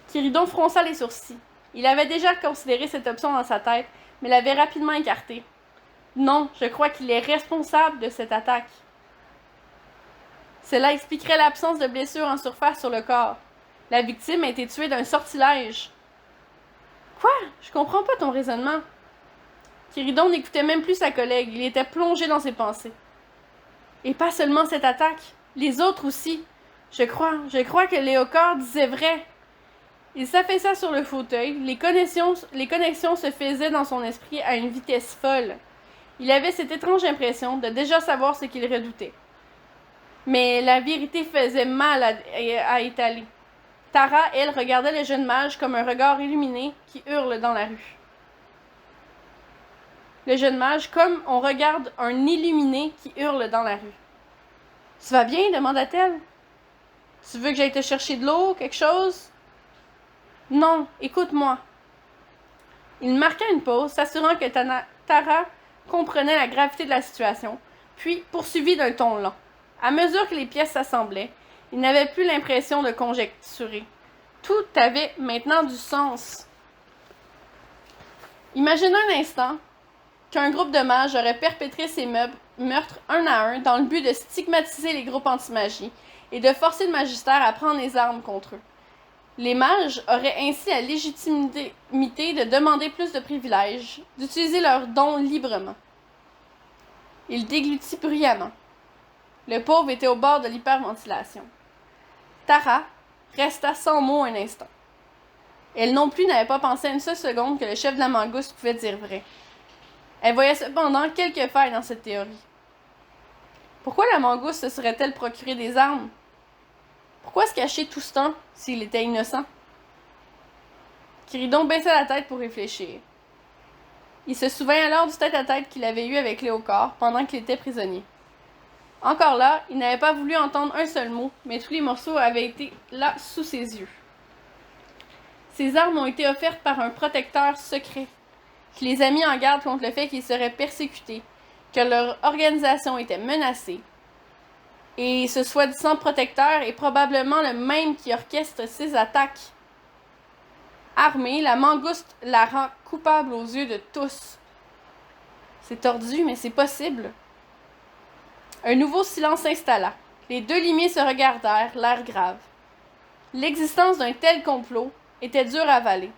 Quiridon fronça les sourcils. Il avait déjà considéré cette option dans sa tête, mais l'avait rapidement écartée. « Non, je crois qu'il est responsable de cette attaque. » Cela expliquerait l'absence de blessures en surface sur le corps. La victime a été tuée d'un sortilège. « Quoi? Je comprends pas ton raisonnement. » Quiridon n'écoutait même plus sa collègue, il était plongé dans ses pensées. « Et pas seulement cette attaque, les autres aussi. Je crois que Léocor disait vrai. » Il s'affaissa sur le fauteuil, les connexions se faisaient dans son esprit à une vitesse folle. Il avait cette étrange impression de déjà savoir ce qu'il redoutait. Mais la vérité faisait mal à étaler. Tara, elle, regardait le jeune mage comme un regard illuminé qui hurle dans la rue. Le jeune mage comme on regarde un illuminé qui hurle dans la rue. « Tu vas bien? » demanda-t-elle. « Tu veux que j'aille te chercher de l'eau, quelque chose? »« Non, écoute-moi. » Il marqua une pause, s'assurant que Tara comprenait la gravité de la situation, puis poursuivit d'un ton lent. À mesure que les pièces s'assemblaient, il n'avait plus l'impression de conjecturer. Tout avait maintenant du sens. Imaginez un instant qu'un groupe de mages aurait perpétré ces meurtres un à un dans le but de stigmatiser les groupes anti-magie et de forcer le magistère à prendre les armes contre eux. Les mages auraient ainsi la légitimité de demander plus de privilèges, d'utiliser leurs dons librement. Il déglutit bruyamment. Le pauvre était au bord de l'hyperventilation. Tara resta sans mot un instant. Elle non plus n'avait pas pensé une seule seconde que le chef de la mangouste pouvait dire vrai. Elle voyait cependant quelques failles dans cette théorie. Pourquoi la mangouste se serait-elle procuré des armes? Pourquoi se cacher tout ce temps s'il était innocent? Quiridon baissa la tête pour réfléchir. Il se souvint alors du tête-à-tête qu'il avait eu avec Léocor pendant qu'il était prisonnier. Encore là, il n'avait pas voulu entendre un seul mot, mais tous les morceaux avaient été là sous ses yeux. Ces armes ont été offertes par un protecteur secret, qui les a mis en garde contre le fait qu'ils seraient persécutés, que leur organisation était menacée. Et ce soi-disant protecteur est probablement le même qui orchestre ces attaques. Armée, la mangouste la rend coupable aux yeux de tous. C'est tordu, mais c'est possible. Un nouveau silence s'installa. Les deux limiers se regardèrent, l'air grave. L'existence d'un tel complot était dure à avaler,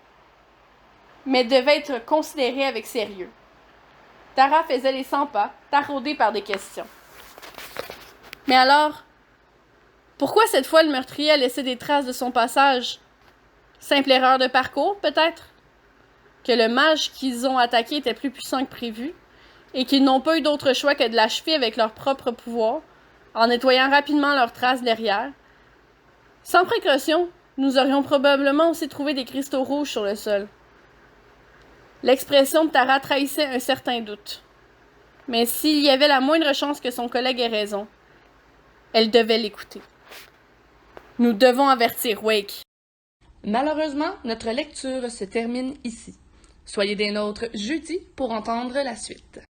mais devait être considérée avec sérieux. Tara faisait les 100 pas, taraudée par des questions. Mais alors, pourquoi cette fois le meurtrier a laissé des traces de son passage? Simple erreur de parcours, peut-être? Que le mage qu'ils ont attaqué était plus puissant que prévu, et qu'ils n'ont pas eu d'autre choix que de l'achever avec leur propre pouvoir, en nettoyant rapidement leurs traces derrière. Sans précaution, nous aurions probablement aussi trouvé des cristaux rouges sur le sol. L'expression de Tara trahissait un certain doute. Mais s'il y avait la moindre chance que son collègue ait raison, elle devait l'écouter. Nous devons avertir Wake. Malheureusement, notre lecture se termine ici. Soyez des nôtres jeudi pour entendre la suite.